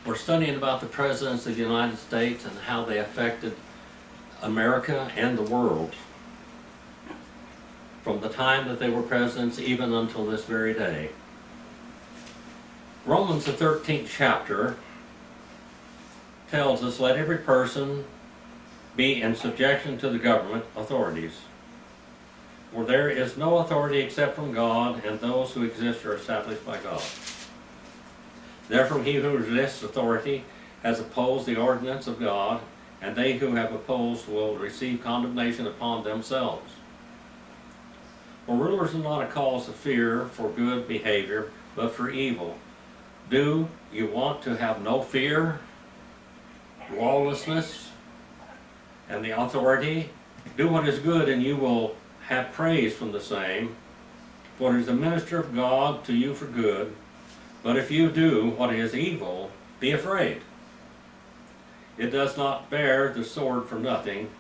We're studying about the presidents of the United States and how they affected America and the world from the time that they were presidents even until this very day. Romans, the 13th chapter, tells us, let every person be in subjection to the government authorities. For there is no authority except from God, and those who exist are established by God. Therefore he who resists authority has opposed the ordinance of God, and they who have opposed will receive condemnation upon themselves. For rulers are not a cause of fear for good behavior, but for evil. Do you want to have no fear, lawlessness, and the authority? Do what is good, and you will have praise from the same. For it is the minister of God to you for good. But if you do what is evil, be afraid. It does not bear the sword for nothing,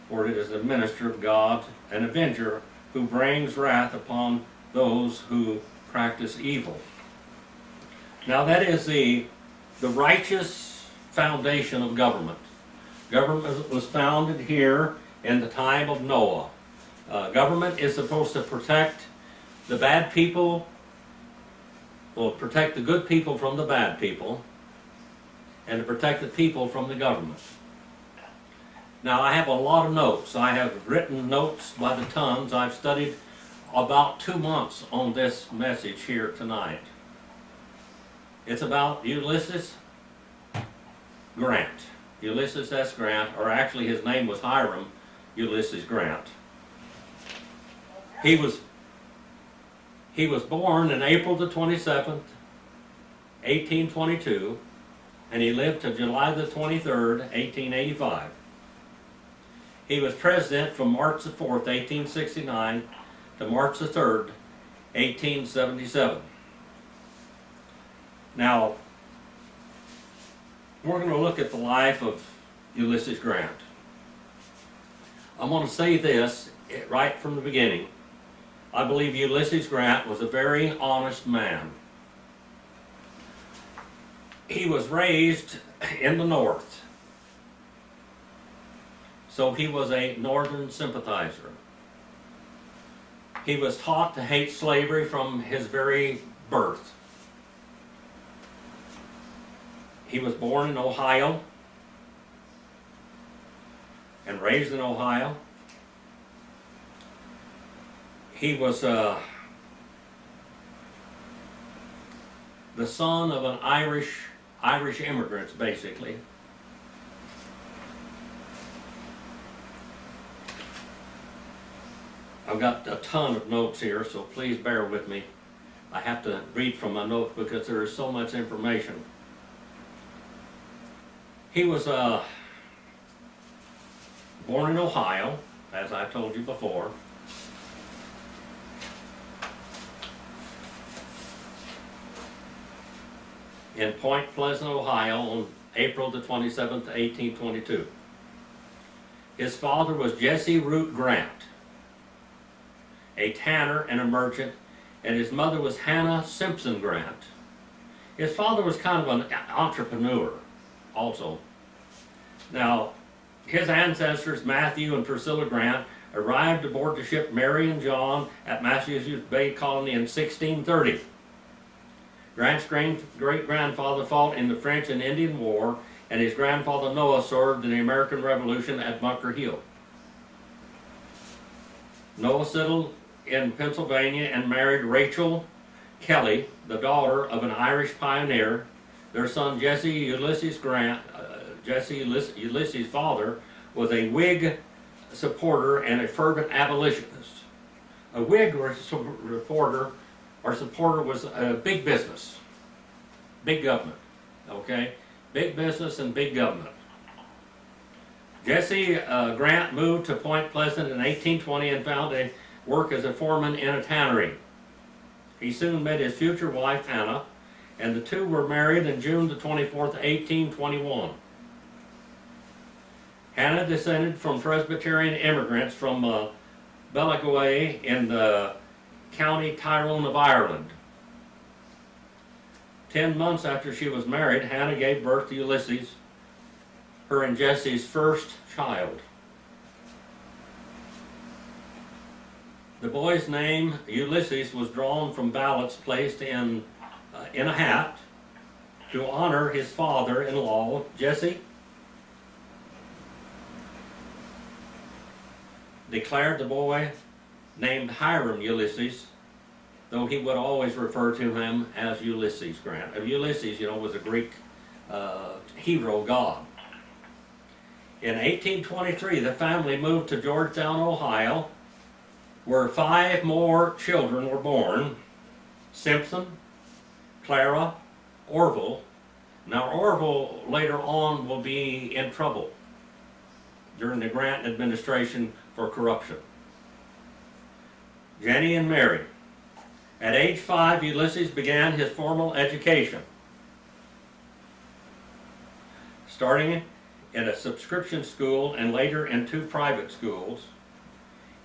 for it is the minister of God, an avenger, who brings wrath upon those who practice evil. Now that is the righteous foundation of government. Government was founded here in the time of Noah. Government is supposed to protect the bad people, well, protect the good people from the bad people, and to protect the people from the government. Now I have a lot of notes. I have written notes by the tons. I've studied about 2 months on this message here tonight. It's about Ulysses Grant. Ulysses S. Grant, or actually his name was Hiram Ulysses Grant. He was born on April the 27th, 1822, and he lived to July the 23rd, 1885. He was president from March the 4th, 1869 to March the 3rd, 1877. Now, we're going to look at the life of Ulysses Grant. I'm going to say this right from the beginning. I believe Ulysses Grant was a very honest man. He was raised in the North, so he was a Northern sympathizer. He was taught to hate slavery from his very birth. He was born in Ohio and raised in Ohio. He was the son of an Irish immigrants, basically. I've got a ton of notes here, so please bear with me. I have to read from my notes because there is so much information. He was born in Ohio, as I told you before. In Point Pleasant, Ohio, on April the 27th, 1822. His father was Jesse Root Grant, a tanner and a merchant, and his mother was Hannah Simpson Grant. His father was kind of an entrepreneur also. Now, his ancestors, Matthew and Priscilla Grant, arrived aboard the ship Mary and John at Massachusetts Bay Colony in 1630. Grant's great-grandfather fought in the French and Indian War, and his grandfather Noah served in the American Revolution at Bunker Hill. Noah settled in Pennsylvania and married Rachel Kelly, the daughter of an Irish pioneer. Their son Jesse Ulysses Grant, Ulysses' father, was a Whig supporter and a fervent abolitionist. A Whig supporter was big business, big government, okay? Big business and big government. Jesse Grant moved to Point Pleasant in 1820 and found a work as a foreman in a tannery. He soon met his future wife, Hannah, and the two were married on June the 24th, 1821. Hannah descended from Presbyterian immigrants from Ballagaway in the County Tyrone of Ireland. 10 months after she was married, Hannah gave birth to Ulysses, her and Jesse's first child. The boy's name, Ulysses, was drawn from ballots placed in a hat to honor his father-in-law, Jesse. Declared the boy named Hiram Ulysses, though he would always refer to him as Ulysses Grant. Ulysses, was a Greek hero god. In 1823, the family moved to Georgetown, Ohio, where 5 more children were born: Simpson, Clara, Orville. Now Orville later on will be in trouble during the Grant administration for corruption. Jenny and Mary. At age 5, Ulysses began his formal education, starting in a subscription school and later in 2 private schools.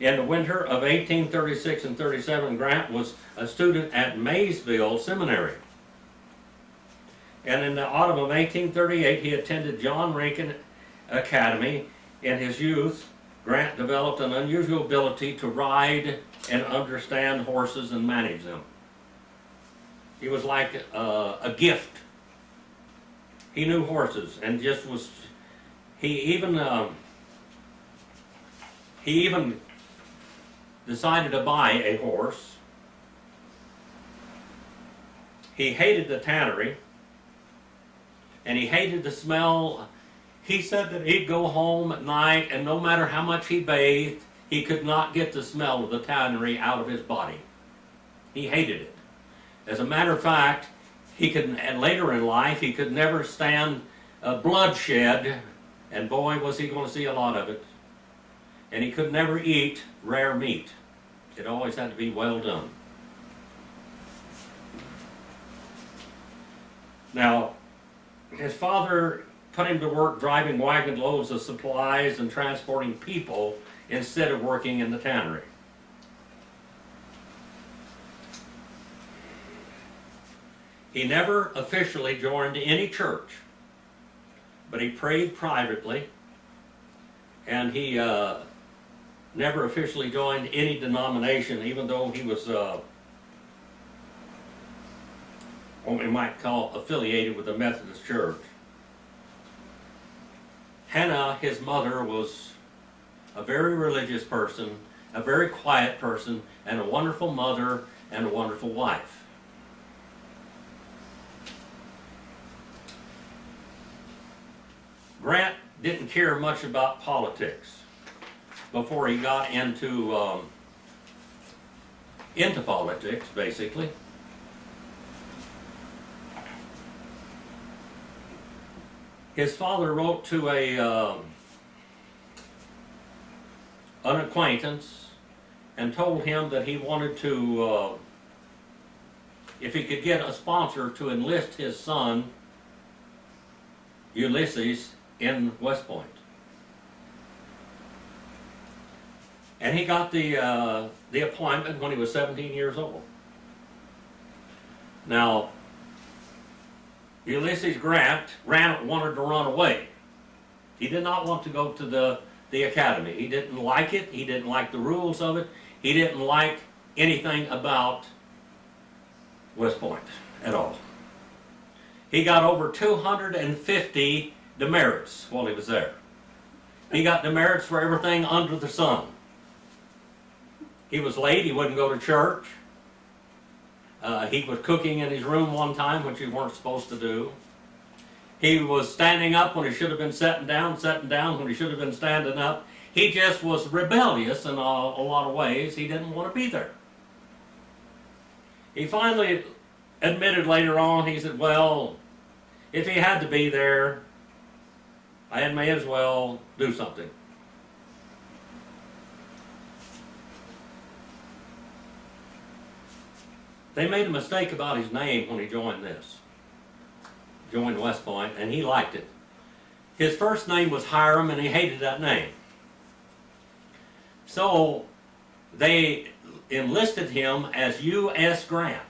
In the winter of 1836 and 37, Grant was a student at Maysville Seminary. And in the autumn of 1838, he attended John Rankin Academy. In his youth, Grant developed an unusual ability to ride and understand horses and manage them. He was like a gift. He knew horses and just was. He even decided to buy a horse. He hated the tannery, and he hated the smell. He said that he'd go home at night, and no matter how much he bathed, he could not get the smell of the tannery out of his body. He hated it. As a matter of fact, and later in life, he could never stand bloodshed, and boy, was he going to see a lot of it. And he could never eat rare meat. It always had to be well done. Now, his father put him to work driving wagon loads of supplies and transporting people instead of working in the tannery. He never officially joined any church, but he prayed privately, and he never officially joined any denomination, even though he was what we might call affiliated with the Methodist Church. Hannah, his mother, was a very religious person, a very quiet person, and a wonderful mother and a wonderful wife. Grant didn't care much about politics before he got into politics, basically. His father wrote to an acquaintance and told him that he wanted to, if he could get a sponsor to enlist his son, Ulysses, in West Point. And he got the appointment when he was 17 years old. Now, Ulysses Grant wanted to run away. He did not want to go to the academy. He didn't like it. He didn't like the rules of it. He didn't like anything about West Point at all. He got over 250 demerits while he was there. He got demerits for everything under the sun. He was late. He wouldn't go to church. He was cooking in his room one time, which you weren't supposed to do. He was standing up when he should have been sitting down when he should have been standing up. He just was rebellious in a lot of ways. He didn't want to be there. He finally admitted later on, he said, well, if he had to be there, I may as well do something. They made a mistake about his name when he joined West Point, and he liked it. His first name was Hiram, and he hated that name. So they enlisted him as U.S. Grant.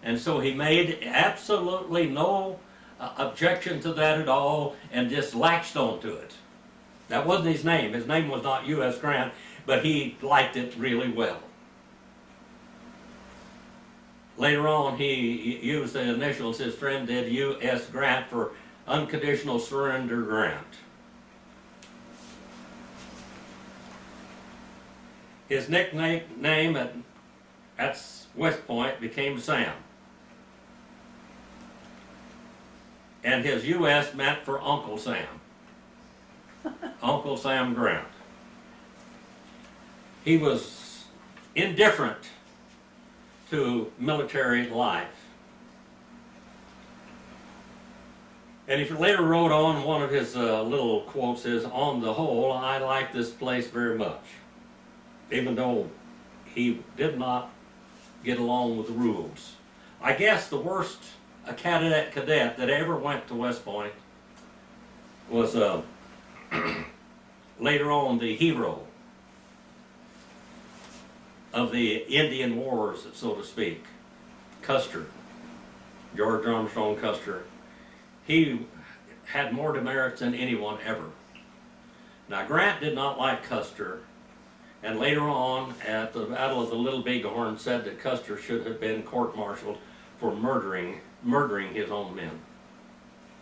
And so he made absolutely no objection to that at all and just latched onto it. That wasn't his name. His name was not U.S. Grant, but he liked it really well. Later on, he used the initials, his friend did, U.S. Grant, for Unconditional Surrender Grant. His nickname at West Point became Sam. And his U.S. meant for Uncle Sam. Uncle Sam Grant. He was indifferent to military life. And he later wrote on, one of his little quotes is, "On the whole, I like this place very much," even though he did not get along with the rules. I guess the worst cadet that ever went to West Point was later on the hero of the Indian Wars, so to speak, Custer, George Armstrong Custer. He had more demerits than anyone ever. Now, Grant did not like Custer, and later on at the Battle of the Little Bighorn said that Custer should have been court-martialed for murdering his own men.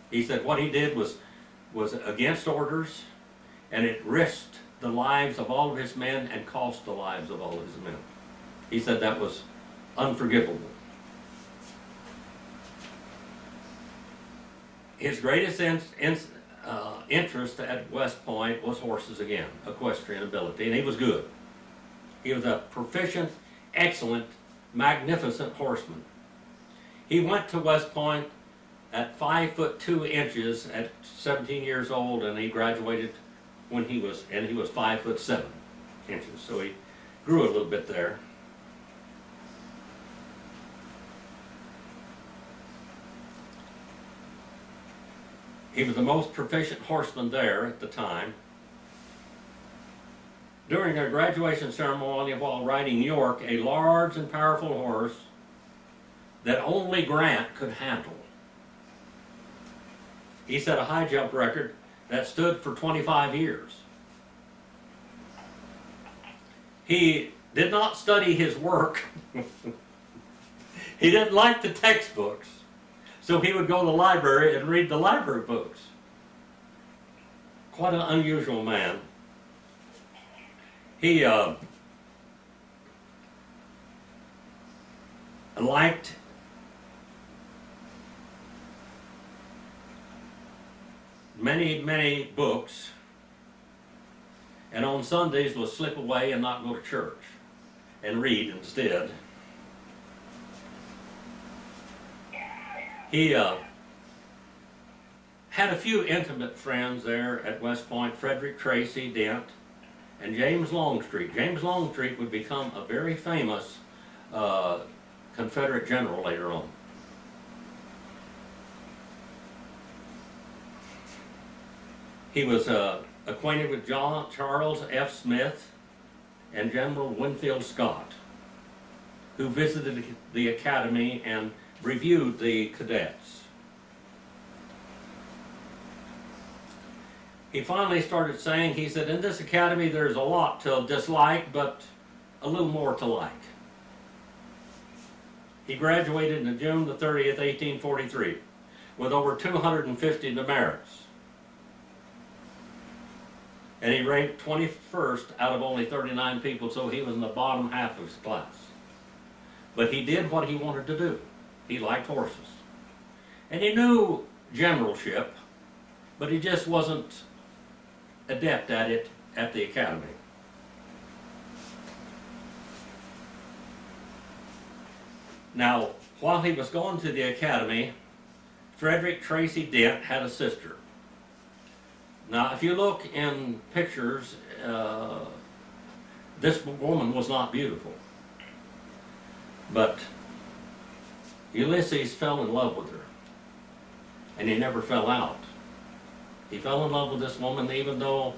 He said what he did was against orders, and it risked the lives of all of his men and cost the lives of all of his men. He said that was unforgivable. His greatest interest at West Point was horses again, equestrian ability, and he was good. He was a proficient, excellent, magnificent horseman. He went to West Point at 5'2" at 17 years old, and he graduated when he was 5'7", so he grew a little bit there. He was the most proficient horseman there at the time. During their graduation ceremony while riding York, a large and powerful horse that only Grant could handle. He set a high jump record that stood for 25 years. He did not study his work. He didn't like the textbooks, so he would go to the library and read the library books. Quite an unusual man. He liked many books, and on Sundays would slip away and not go to church and read instead. He had a few intimate friends there at West Point, Frederick Tracy Dent and James Longstreet. James Longstreet would become a very famous Confederate general later on. He was acquainted with Charles F. Smith and General Winfield Scott, who visited the academy and reviewed the cadets. He finally started saying, he said, "In this academy there's a lot to dislike, but a little more to like." He graduated on June the 30th, 1843, with over 250 demerits. And he ranked 21st out of only 39 people, so he was in the bottom half of his class. But he did what he wanted to do. He liked horses. And he knew generalship, but he just wasn't adept at it at the academy. Now, while he was going to the academy, Frederick Tracy Dent had a sister. Now, if you look in pictures, this woman was not beautiful. But Ulysses fell in love with her, and he never fell out. He fell in love with this woman even though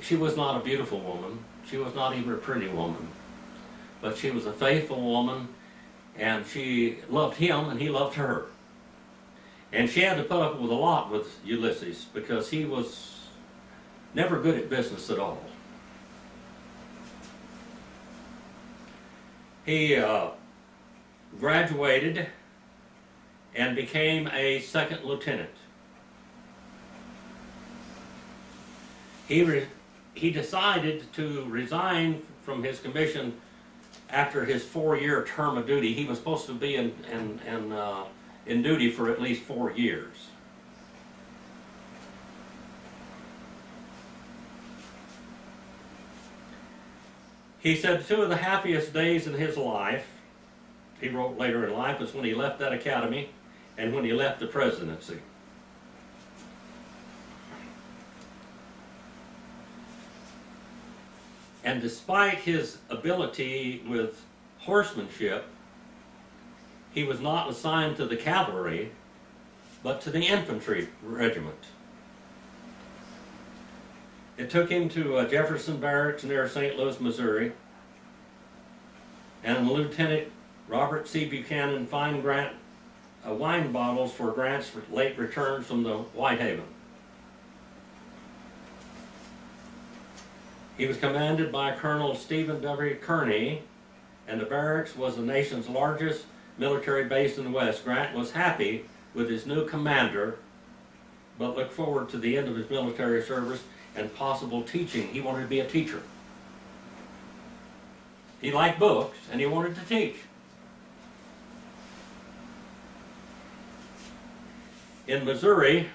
she was not a beautiful woman. She was not even a pretty woman. But she was a faithful woman, and she loved him and he loved her. And she had to put up with a lot with Ulysses because he was never good at business at all. He graduated and became a second lieutenant. He decided to resign from his commission after his 4-year term of duty. He was supposed to be in duty for at least 4 years. He said 2 of the happiest days in his life, he wrote later in life, was when he left that academy and when he left the presidency. And despite his ability with horsemanship, he was not assigned to the cavalry, but to the infantry regiment. It took him to Jefferson Barracks near St. Louis, Missouri, and Lieutenant Robert C. Buchanan fined Grant wine bottles for Grant's late return from the Whitehaven. He was commanded by Colonel Stephen W. Kearny, and the barracks was the nation's largest military base in the West. Grant was happy with his new commander, but looked forward to the end of his military service and possible teaching. He wanted to be a teacher. He liked books, and he wanted to teach. In Missouri,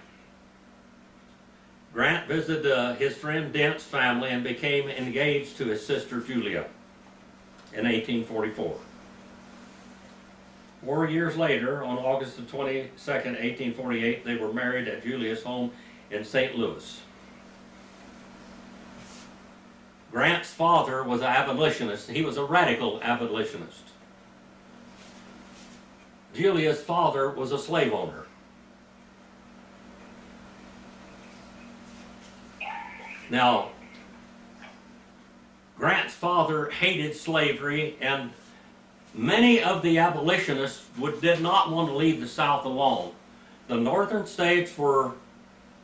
Grant visited his friend Dent's family and became engaged to his sister Julia in 1844. 4 years later, on August the 22nd, 1848, they were married at Julia's home in St. Louis. Grant's father was an abolitionist. He was a radical abolitionist. Julia's father was a slave owner. Now, Grant's father hated slavery, and many of the abolitionists did not want to leave the South alone. The northern states were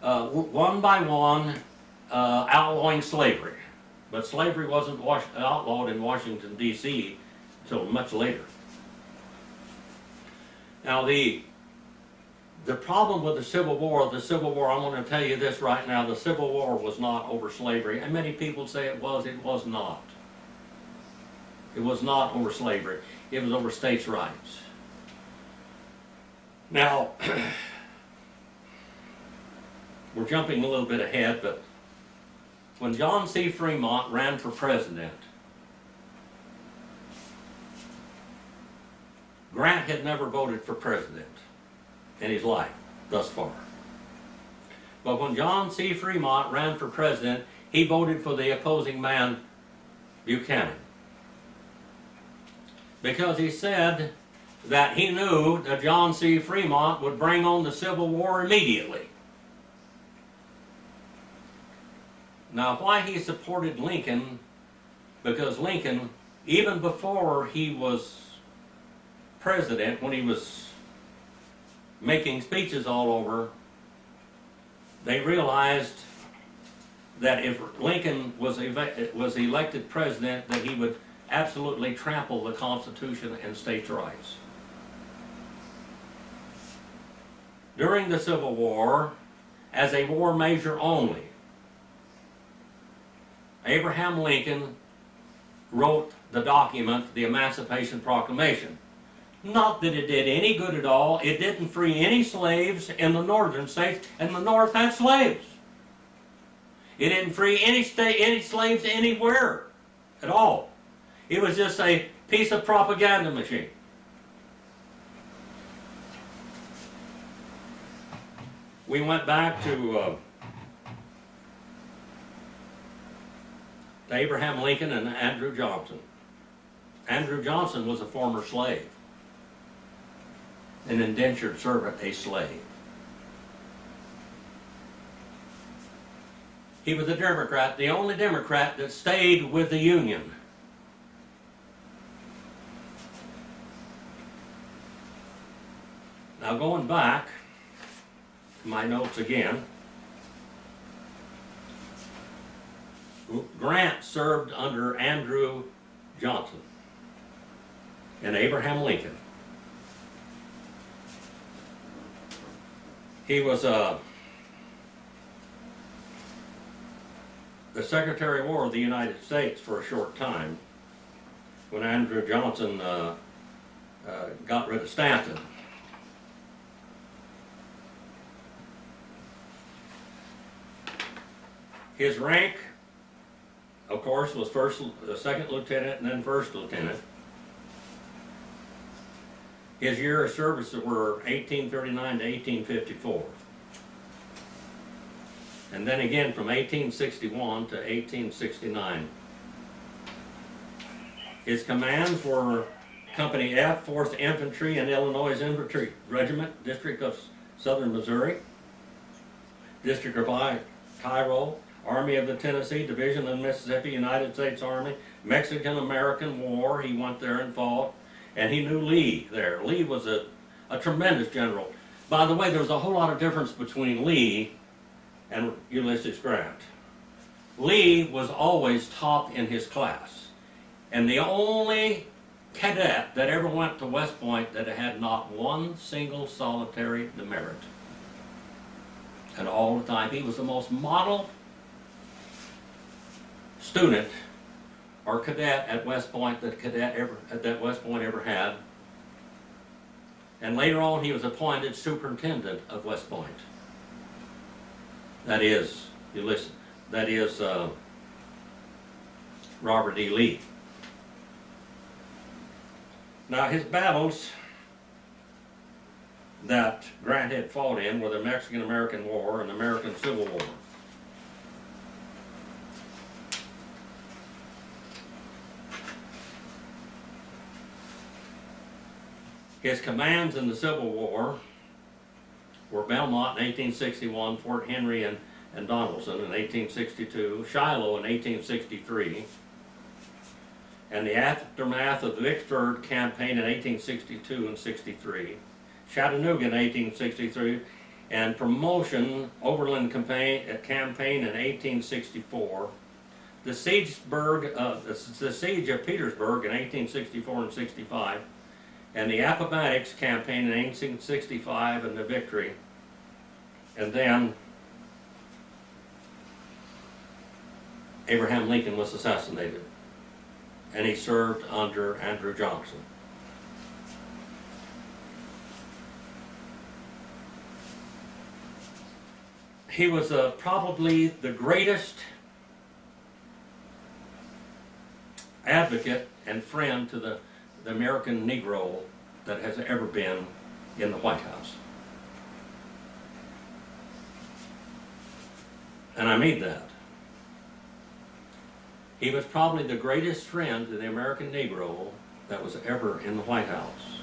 one by one outlawing slavery, but slavery wasn't outlawed in Washington, D.C. until much later. Now, the problem with the Civil War, I'm going to tell you this right now, the Civil War was not over slavery, and many people say it was not. It was not over slavery. It was over states' rights. Now, we're jumping a little bit ahead, but when John C. Fremont ran for president, Grant had never voted for president in his life thus far. But when John C. Fremont ran for president, he voted for the opposing man, Buchanan, because he said that he knew that John C. Fremont would bring on the Civil War immediately. Now, why he supported Lincoln, because Lincoln, even before he was president, when he was making speeches all over, they realized that if Lincoln was elected president, that he would absolutely trample the Constitution and states' rights. During the Civil War, as a war measure only, Abraham Lincoln wrote the document, the Emancipation Proclamation. Not that it did any good at all. It didn't free any slaves in the northern states, and the North had slaves. It didn't free any slaves anywhere at all. It was just a piece of propaganda machine. We went back to Abraham Lincoln and Andrew Johnson. Andrew Johnson was a former slave, an indentured servant, a slave. He was a Democrat, the only Democrat that stayed with the Union. going back to my notes again, Grant served under Andrew Johnson and Abraham Lincoln. He was the Secretary of War of the United States for a short time when Andrew Johnson got rid of Stanton. His rank, of course, was second lieutenant and then first lieutenant. His year of service were 1839 to 1854. And then again from 1861 to 1869. His commands were Company F, 4th Infantry and Illinois Infantry Regiment, District of Southern Missouri, District of Cairo, Army of the Tennessee, Division of Mississippi, United States Army, Mexican-American War, he went there and fought, and he knew Lee there. Lee was a tremendous general. By the way, there was a whole lot of difference between Lee and Ulysses Grant. Lee was always top in his class, and the only cadet that ever went to West Point that had not one single solitary demerit. And all the time, he was the most model student or cadet at West Point that West Point ever had. And later on, he was appointed superintendent of West Point. That is Ulysses. That is Robert E. Lee. Now, his battles that Grant had fought in were the Mexican-American War and the American Civil War. His commands in the Civil War were Belmont in 1861, Fort Henry and Donelson in 1862, Shiloh in 1863, and the aftermath of the Vicksburg campaign in 1862 and 63, Chattanooga in 1863, and promotion Overland campaign in 1864, the siege of Petersburg in 1864 and 65, and the Appomattox campaign in 1865 and the victory, and then Abraham Lincoln was assassinated, and he served under Andrew Johnson. He was probably the greatest advocate and friend to the American Negro that has ever been in the White House. And I mean that. He was probably the greatest friend to the American Negro that was ever in the White House.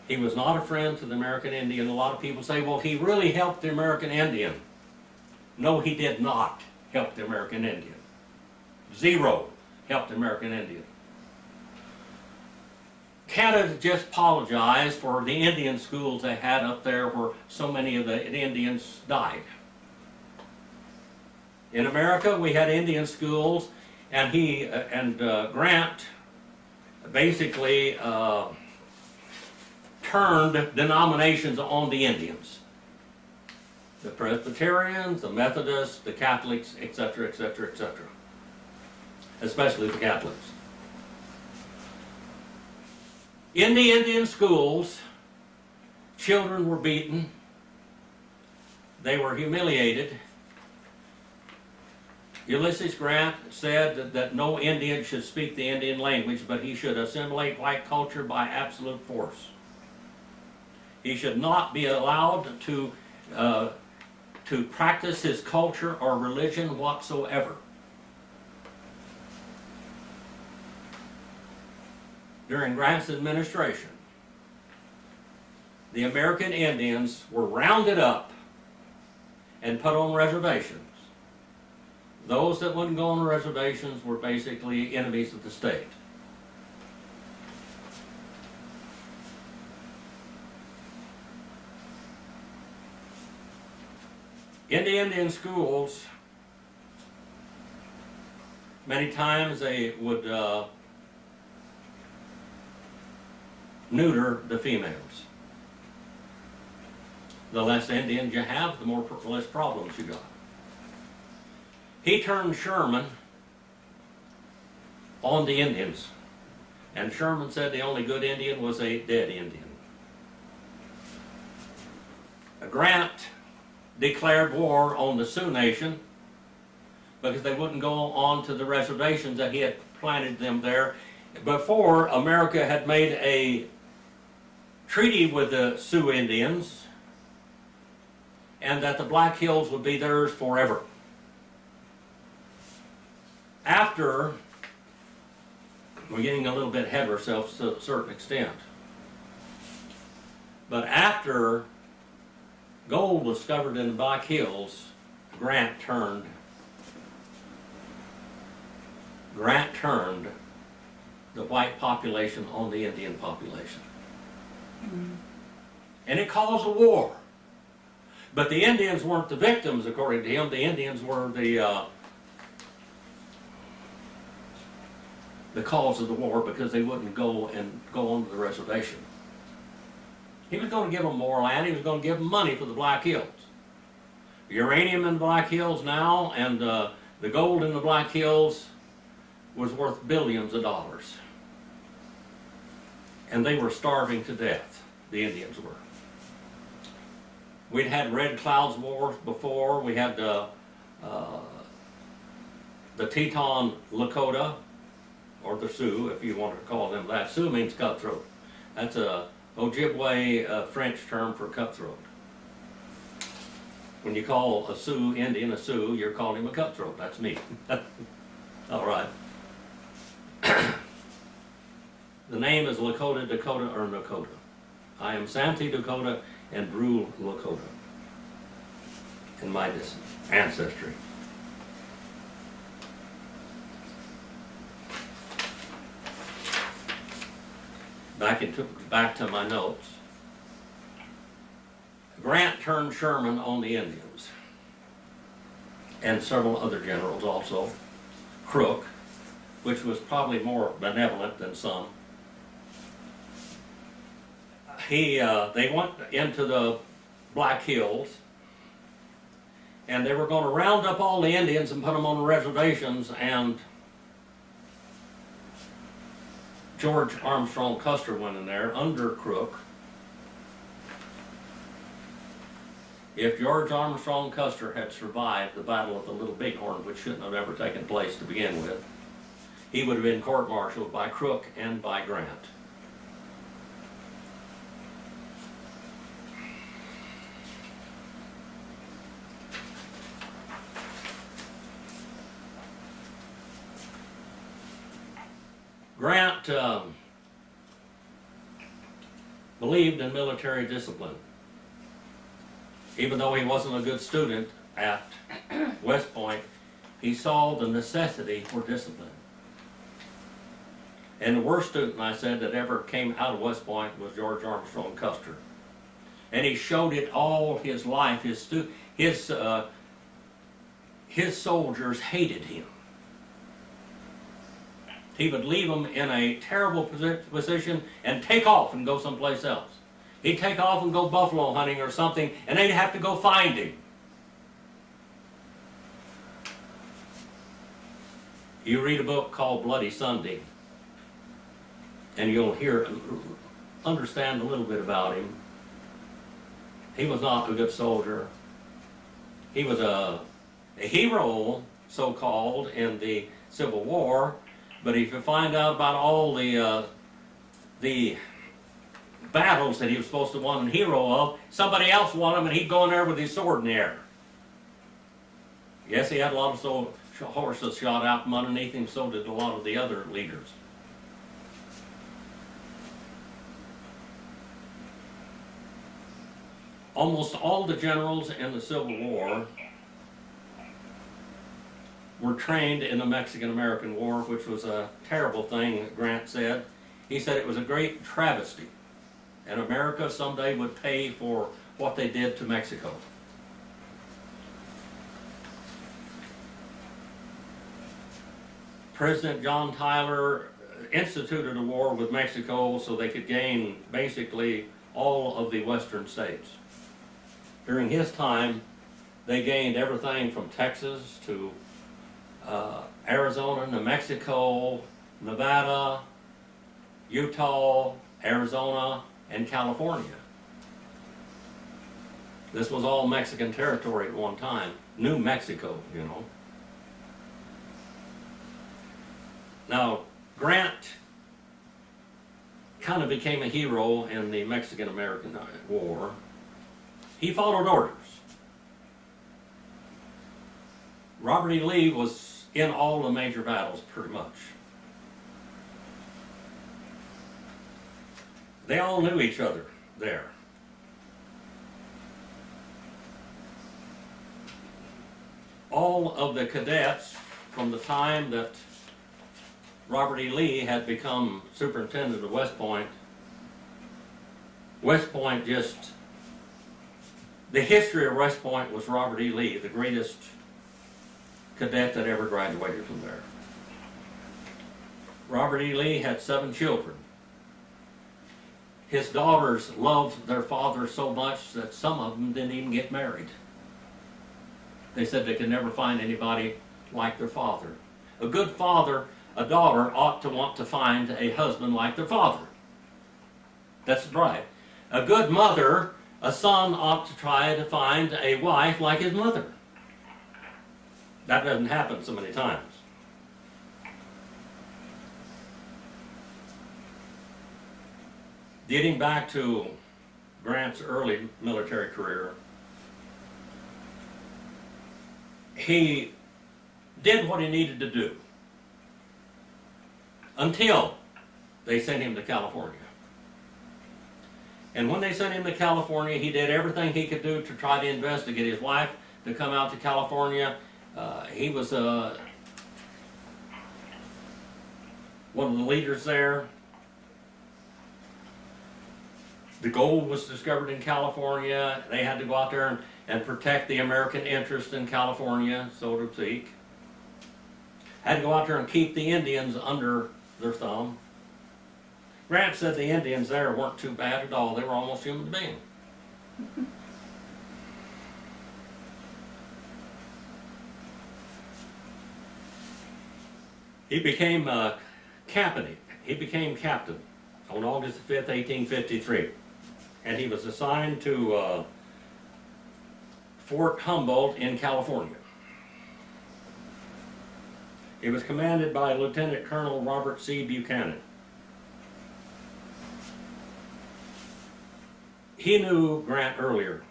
He was not a friend to the American Indian. A lot of people say, well, he really helped the American Indian. No, he did not help the American Indian. Zero helped the American Indian. Canada just apologized for the Indian schools they had up there where so many of the Indians died. In America, we had Indian schools, and Grant basically turned denominations on the Indians. The Presbyterians, the Methodists, the Catholics, etc., etc., etc. Especially the Catholics. In the Indian schools, children were beaten, they were humiliated. Ulysses Grant said that no Indian should speak the Indian language, but he should assimilate white culture by absolute force. He should not be allowed to practice his culture or religion whatsoever. During Grant's administration, the American Indians were rounded up and put on reservations. Those that wouldn't go on the reservations were basically enemies of the state. In the Indian schools, many times they would neuter the females. The less Indians you have, the less problems you got. He turned Sherman on the Indians, and Sherman said the only good Indian was a dead Indian. Grant declared war on the Sioux Nation because they wouldn't go on to the reservations that he had planted them there before America had made a treaty with the Sioux Indians and that the Black Hills would be theirs forever. After, we're getting a little bit ahead of ourselves to a certain extent, but after gold was discovered in the Black Hills, Grant turned the white population on the Indian population. Mm-hmm. And it caused a war. But the Indians weren't the victims, according to him. The Indians were the cause of the war because they wouldn't go onto the reservation. He was going to give them more land. He was going to give them money for the Black Hills. Uranium in the Black Hills now, and the gold in the Black Hills was worth billions of dollars. And they were starving to death, the Indians were. We'd had Red Cloud's War before. We had the Teton Lakota, or the Sioux, if you want to call them that. Sioux means cutthroat. That's a Ojibwe French term for cutthroat. When you call a Sioux Indian a Sioux, you're calling him a cutthroat. That's me. All right. The name is Lakota, Dakota, or Nakota. I am Santee Dakota and Brule Lakota in my ancestry. Back to my notes. Grant turned Sherman on the Indians, and several other generals also. Crook, which was probably more benevolent than some. They went into the Black Hills, and they were going to round up all the Indians and put them on the reservations, and George Armstrong Custer went in there under Crook. If George Armstrong Custer had survived the Battle of the Little Bighorn, which shouldn't have ever taken place to begin with, he would have been court-martialed by Crook and by Grant. Grant believed in military discipline. Even though he wasn't a good student at West Point, he saw the necessity for discipline. And the worst student, I said, that ever came out of West Point was George Armstrong Custer. And he showed it all his life. His soldiers hated him. He would leave them in a terrible position and take off and go someplace else. He'd take off and go buffalo hunting or something, and they'd have to go find him. You read a book called Bloody Sunday, and you'll understand a little bit about him. He was not a good soldier. He was a hero, so-called, in the Civil War. But if you find out about all the battles that he was supposed to win a hero of, somebody else won them, and he'd go in there with his sword in the air. Yes, he had a lot of horses shot out from underneath him, so did a lot of the other leaders. Almost all the generals in the Civil War were trained in the Mexican-American War, which was a terrible thing, Grant said. He said it was a great travesty, and America someday would pay for what they did to Mexico. President John Tyler instituted a war with Mexico so they could gain basically all of the western states. During his time, they gained everything from Texas to Arizona, New Mexico, Nevada, Utah, Arizona, and California. This was all Mexican territory at one time. New Mexico, you know. Now, Grant kind of became a hero in the Mexican-American War. He followed orders. Robert E. Lee was in all the major battles, pretty much. They all knew each other there. All of the cadets, from the time that Robert E. Lee had become superintendent of West Point just, the history of West Point was Robert E. Lee, the greatest cadet that ever graduated from there. Robert E. Lee had 7 children. His daughters loved their father so much that some of them didn't even get married. They said they could never find anybody like their father. A good father, a daughter ought to want to find a husband like their father. That's right. A good mother, a son ought to try to find a wife like his mother. That doesn't happen so many times. Getting back to Grant's early military career, he did what he needed to do until they sent him to California. And when they sent him to California, he did everything he could do to try to investigate his wife to come out to California. He was one of the leaders there. The gold was discovered in California. They had to go out there and protect the American interest in California, so to speak. Had to go out there and keep the Indians under their thumb. Grant said the Indians there weren't too bad at all. They were almost human beings. He became captain. He became captain on August 5th, 1853. And he was assigned to Fort Humboldt in California. He was commanded by Lieutenant Colonel Robert C. Buchanan. He knew Grant earlier,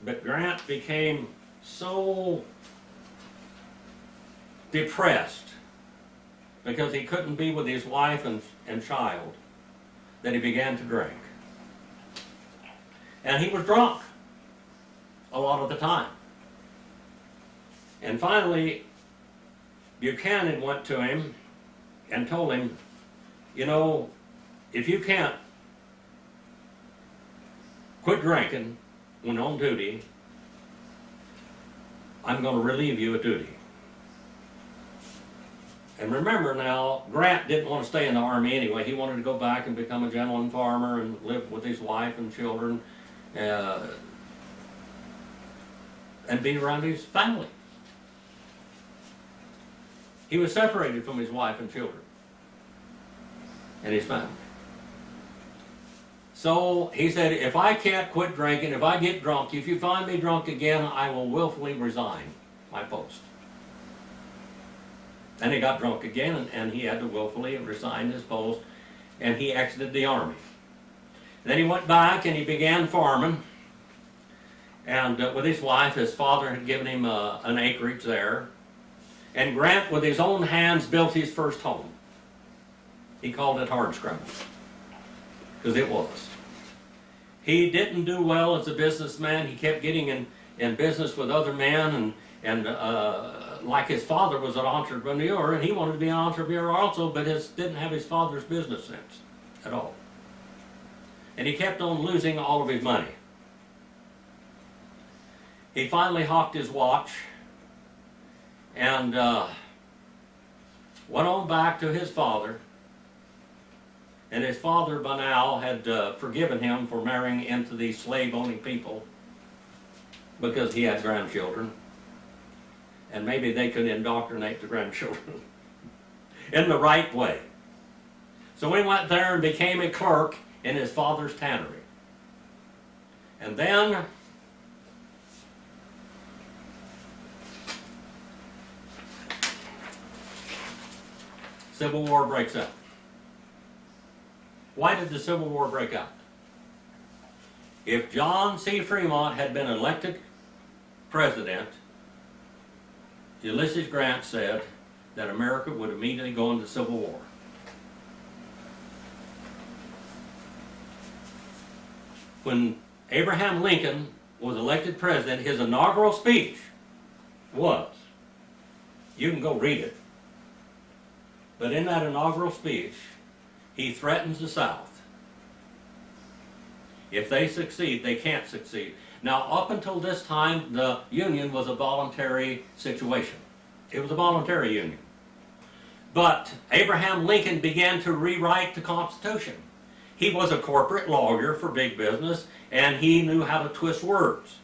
but Grant became so depressed because he couldn't be with his wife and child that he began to drink. And he was drunk a lot of the time. And finally, Buchanan went to him and told him, you know, if you can't quit drinking when on duty, I'm going to relieve you of duty. And remember now, Grant didn't want to stay in the Army anyway. He wanted to go back and become a gentleman farmer and live with his wife and children and be around his family. He was separated from his wife and children and his family. So he said, if I can't quit drinking, if I get drunk, if you find me drunk again, I will willfully resign my post. And he got drunk again, and he had to willfully resign his post, and he exited the Army. Then he went back and he began farming, and with his wife. His father had given him an acreage there, and Grant, with his own hands, built his first home. He called it hardscrabble, because it was. He didn't do well as a businessman. He kept getting in business with other men, and like his father was an entrepreneur, and he wanted to be an entrepreneur also, but didn't have his father's business sense at all. And he kept on losing all of his money. He finally hawked his watch, and went on back to his father, and his father by now had forgiven him for marrying into these slave-owning people because he had grandchildren, and maybe they could indoctrinate the grandchildren in the right way. So he went there and became a clerk in his father's tannery. And then Civil War breaks out. Why did the Civil War break out? If John C. Fremont had been elected president, Ulysses Grant said that America would immediately go into Civil War. When Abraham Lincoln was elected president, his inaugural speech was, you can go read it, but in that inaugural speech, he threatens the South. If they succeed, they can't succeed. Now, up until this time, the Union was a voluntary situation. It was a voluntary Union. But Abraham Lincoln began to rewrite the Constitution. He was a corporate lawyer for big business, and he knew how to twist words.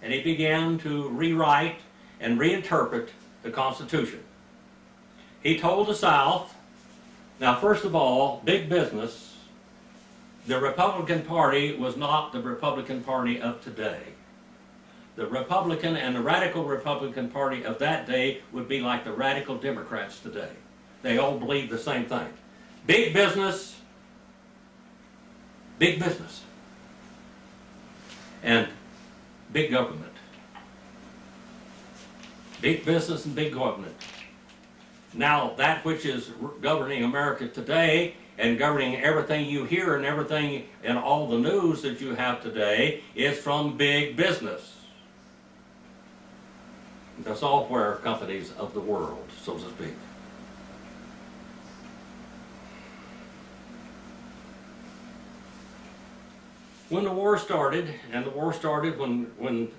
And he began to rewrite and reinterpret the Constitution. He told the South, now first of all, big business, the Republican Party was not the Republican Party of today. The Republican and the Radical Republican Party of that day would be like the Radical Democrats today. They all believe the same thing. Big business, and big government. Big business and big government. Now, that which is governing America today and governing everything you hear and everything and all the news that you have today is from big business. The software companies of the world, so to speak. When the war started, and the war started when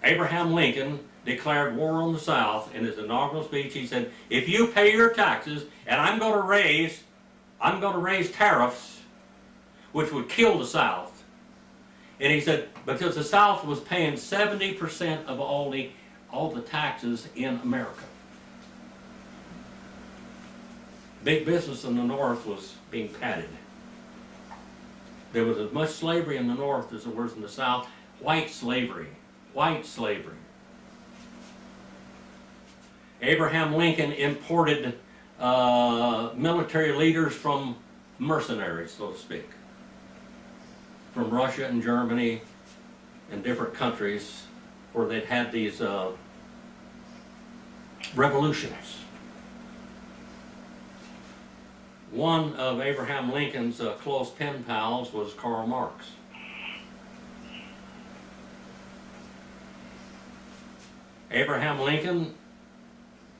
Abraham Lincoln declared war on the South in his inaugural speech, he said, if you pay your taxes, and I'm going to raise tariffs, which would kill the South. And he said, because the South was paying 70% of all the taxes in America. Big business in the North was being padded. There was as much slavery in the North as there was in the South. White slavery. White slavery. Abraham Lincoln imported military leaders from mercenaries, so to speak, from Russia and Germany and different countries where they'd had these revolutions. One of Abraham Lincoln's close pen pals was Karl Marx. Abraham Lincoln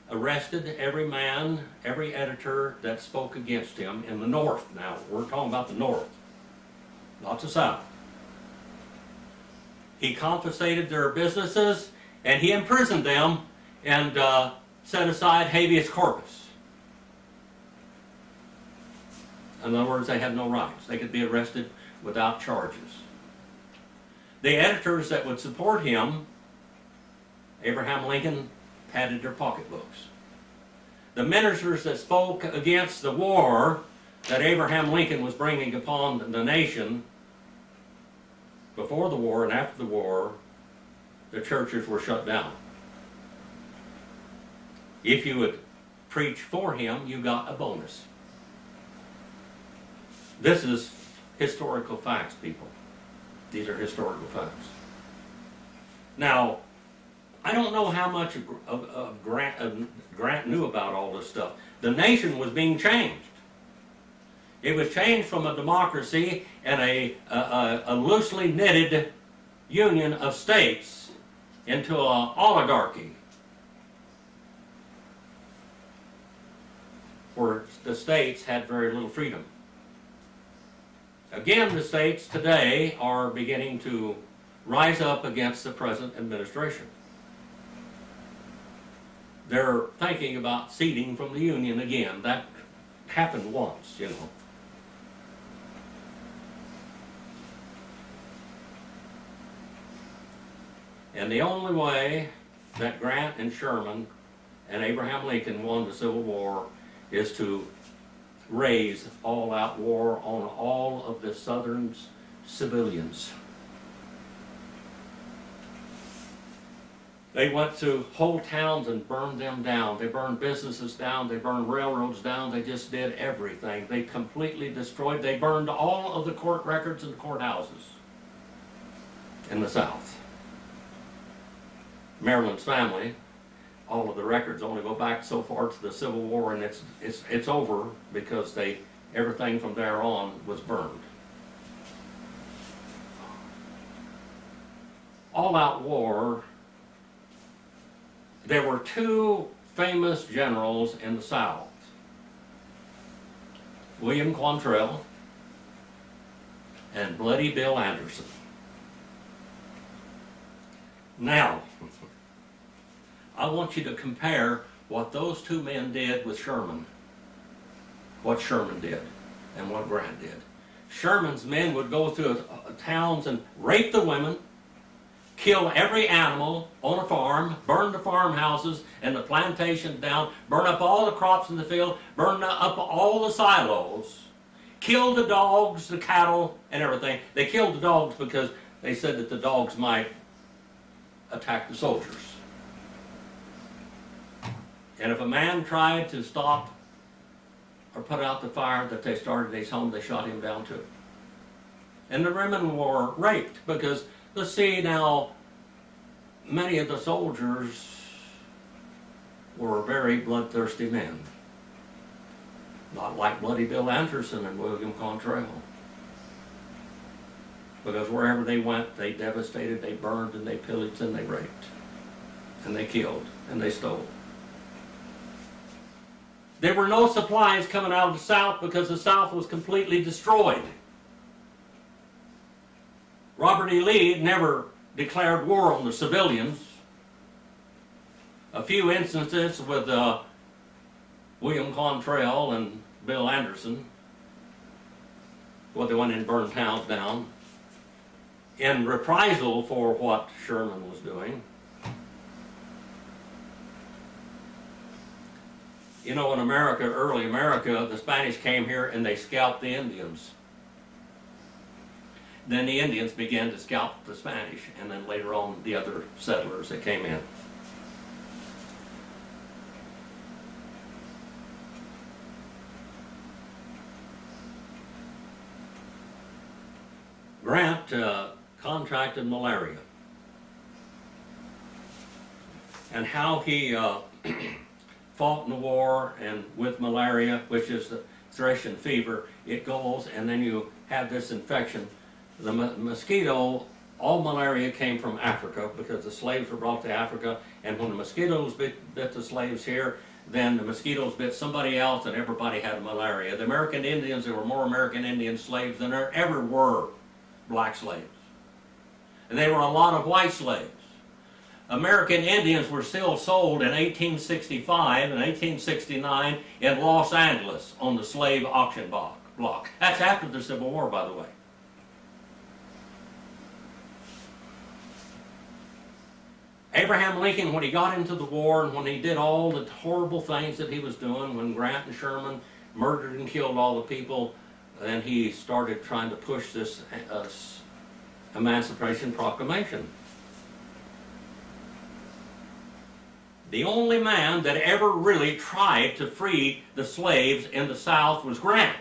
arrested every man, every editor that spoke against him in the North. Now, we're talking about the North, not the South. He confiscated their businesses, and he imprisoned them and set aside habeas corpus. In other words, they had no rights. They could be arrested without charges. The editors that would support him, Abraham Lincoln padded their pocketbooks. The ministers that spoke against the war that Abraham Lincoln was bringing upon the nation before the war and after the war, the churches were shut down. If you would preach for him, you got a bonus. This is historical facts, people. These are historical facts. Now, I don't know how much Grant knew about all this stuff. The nation was being changed. It was changed from a democracy and a loosely knitted union of states into an oligarchy, where the states had very little freedom. Again, the states today are beginning to rise up against the present administration. they're thinking about seceding from the Union again. That happened once, you know. And the only way that Grant and Sherman and Abraham Lincoln won the Civil War is to raise all-out war on all of the Southern civilians. They went to whole towns and burned them down. They burned businesses down. They burned railroads down. They just did everything. They completely destroyed. They burned all of the court records and courthouses in the South. Maryland's family, all of the records only go back so far to the Civil War, and it's over because everything from there on was burned. All-out war. There were two famous generals in the South, William Quantrell and Bloody Bill Anderson. Now, I want you to compare what those two men did with Sherman, what Sherman did, and what Grant did. Sherman's men would go through towns and rape the women, kill every animal on a farm, burn the farmhouses and the plantations down, burn up all the crops in the field, burn up all the silos, kill the dogs, the cattle, and everything. They killed the dogs because they said that the dogs might attack the soldiers. And if a man tried to stop or put out the fire that they started at his home, they shot him down too. And the women were raped because, let's see now, many of the soldiers were very bloodthirsty men. Not like Bloody Bill Anderson and William Quantrell. Because wherever they went, they devastated, they burned, and they pillaged, and they raped. And they killed, and they stole. There were no supplies coming out of the South because the South was completely destroyed. Robert E. Lee never declared war on the civilians. A few instances with William Quantrell and Bill Anderson, where they went in and burned towns down, in reprisal for what Sherman was doing. You know, in America, early America, the Spanish came here and they scalped the Indians. Then the Indians began to scalp the Spanish, and then later on the other settlers that came in. Grant contracted malaria, and how he fought in the war and with malaria, which is the thrush fever. It goes, and then you have this infection. The mosquito, all malaria came from Africa because the slaves were brought to Africa, and when the mosquitoes bit the slaves here, then the mosquitoes bit somebody else, and everybody had malaria. The American Indians, there were more American Indian slaves than there ever were black slaves. And there were a lot of white slaves. American Indians were still sold in 1865 and 1869 in Los Angeles on the slave auction block. That's after the Civil War, by the way. Abraham Lincoln, when he got into the war and when he did all the horrible things that he was doing, when Grant and Sherman murdered and killed all the people, then he started trying to push this Emancipation Proclamation. The only man that ever really tried to free the slaves in the South was Grant.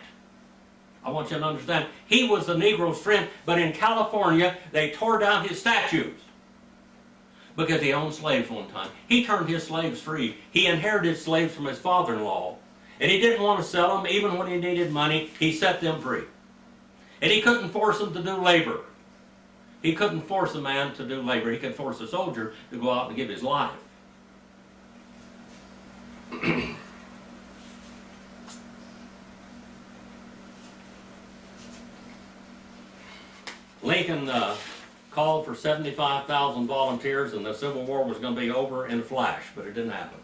I want you to understand, he was the Negro's friend, but in California, they tore down his statues because he owned slaves one time. He turned his slaves free. He inherited slaves from his father-in-law, and he didn't want to sell them. Even when he needed money, he set them free. And he couldn't force them to do labor. He couldn't force a man to do labor. He could force a soldier to go out and give his life. Lincoln called for 75,000 volunteers, and the Civil War was going to be over in a flash, but it didn't happen.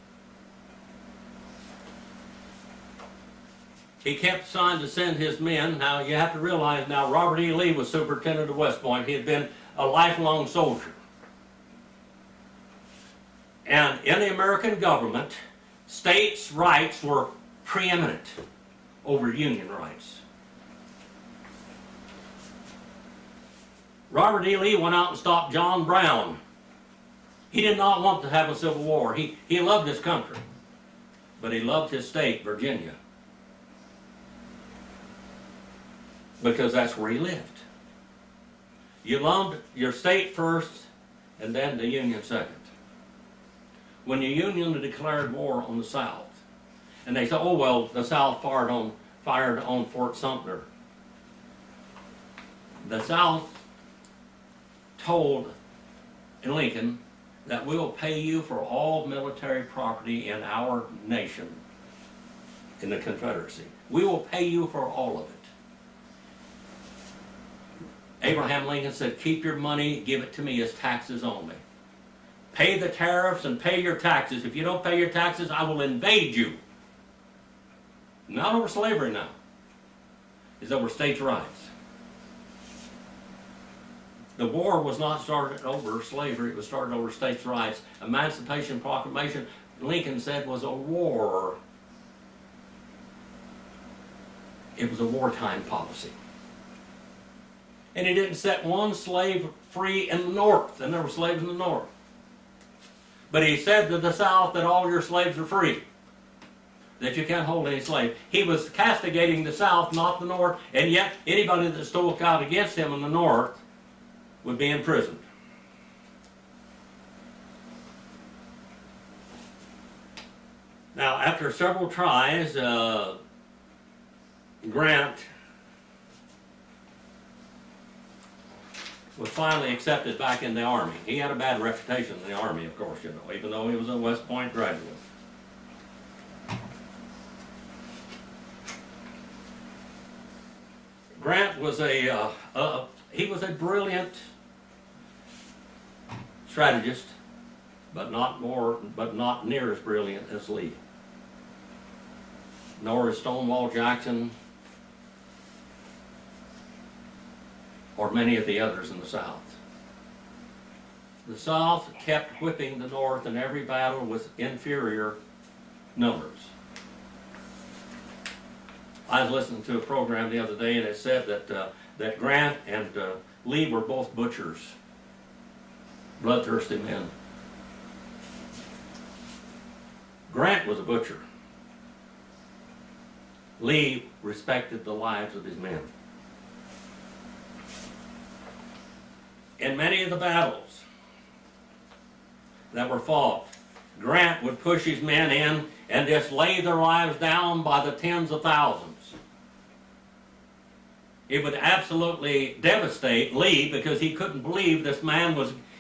he kept trying to send his men. Now, you have to realize now, Robert E. Lee was superintendent of West Point. He had been a lifelong soldier. And in the American government, states' rights were preeminent over Union rights. Robert E. Lee went out and stopped John Brown. He did not want to have a civil war. He loved his country, but he loved his state, Virginia, because that's where he lived. You loved your state first, and then the Union second. When the Union declared war on the South, and they said, oh, well, the South fired on Fort Sumter. The South told Lincoln that we will pay you for all military property in our nation, in the Confederacy. We will pay you for all of it. Abraham Lincoln said, keep your money, give it to me as taxes only. Pay the tariffs and pay your taxes. If you don't pay your taxes, I will invade you. Not over slavery now. It's over states' rights. The war was not started over slavery, it was started over states' rights. Emancipation Proclamation, Lincoln said, was a war. It was a wartime policy. And he didn't set one slave free in the North, and there were slaves in the North. But he said to the South that all your slaves are free, that you can't hold any slave. He was castigating the South, not the North, and yet anybody that spoke out against him in the North would be imprisoned. Now, after several tries, Grant was finally accepted back in the Army. He had a bad reputation in the Army, of course, you know, even though he was a West Point graduate. Grant was he was a brilliant strategist, but not near as brilliant as Lee. Nor is Stonewall Jackson, or many of the others in the South. The South kept whipping the North in every battle with inferior numbers. I was listening to a program the other day, and it said that Grant and Lee were both butchers, bloodthirsty men. Grant was a butcher. Lee respected the lives of his men. In many of the battles that were fought, Grant would push his men in and just lay their lives down by the tens of thousands. It would absolutely devastate Lee because he couldn't believe this man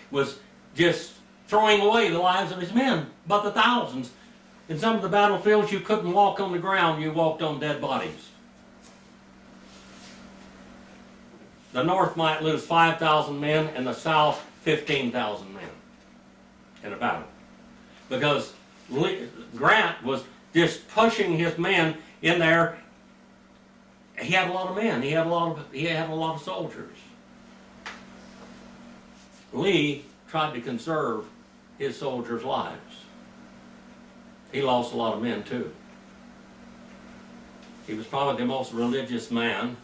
was just throwing away the lives of his men by the thousands. In some of the battlefields, you couldn't walk on the ground, you walked on dead bodies. The North might lose 5,000 men and the South 15,000 men in a battle. Because Grant was just pushing his men in there. He had a lot of men. He had a lot of soldiers. Lee tried to conserve his soldiers' lives. He lost a lot of men too. He was probably the most religious man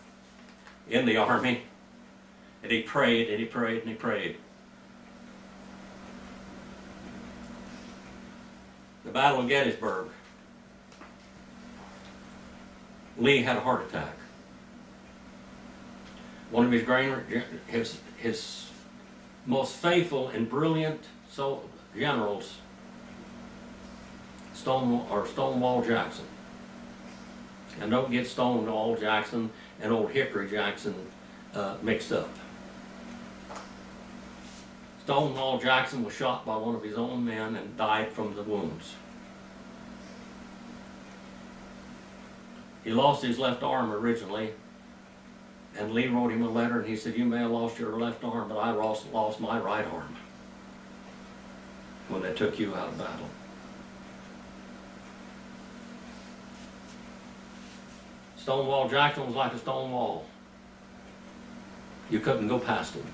in the army. And he prayed and he prayed and he prayed. The Battle of Gettysburg. Lee had a heart attack. One of his most faithful and brilliant generals, Stonewall Jackson. And don't get Stonewall Jackson and old Hickory Jackson mixed up. Stonewall Jackson was shot by one of his own men and died from the wounds. He lost his left arm originally, and Lee wrote him a letter and he said, you may have lost your left arm, but I lost my right arm when they took you out of battle. Stonewall Jackson was like a stone wall. You couldn't go past him.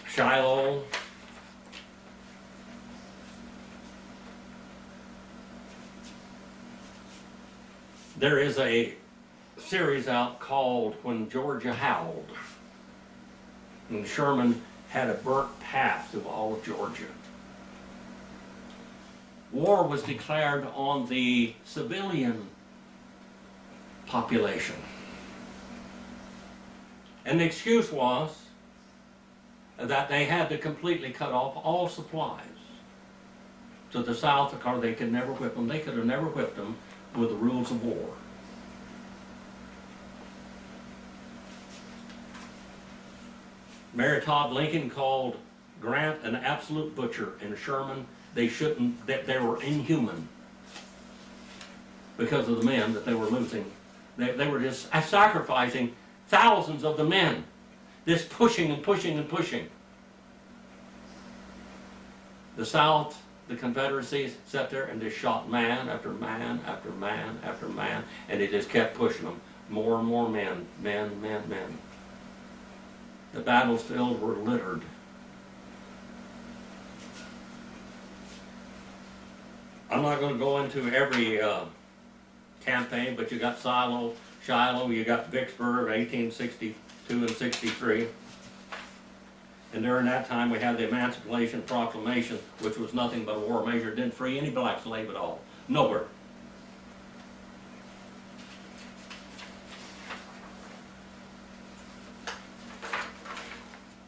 Shiloh. There is a series out called When Georgia Howled. And Sherman had a burnt path through all of Georgia. War was declared on the civilian population. And the excuse was that they had to completely cut off all supplies to the South because they could never whip them. They could have never whipped them with the rules of war. Mary Todd Lincoln called Grant an absolute butcher, and Sherman, they were inhuman because of the men that they were losing. They were just sacrificing thousands of the men, just pushing and pushing and pushing. The South, the Confederacy, sat there and just shot man after man after man after man, and they just kept pushing them. More and more men. The battlefields were littered. I'm not going to go into every campaign, but you got Shiloh, you got Vicksburg, 1862 and 63. And during that time we had the Emancipation Proclamation, which was nothing but a war measure. It didn't free any black slave at all. Nowhere.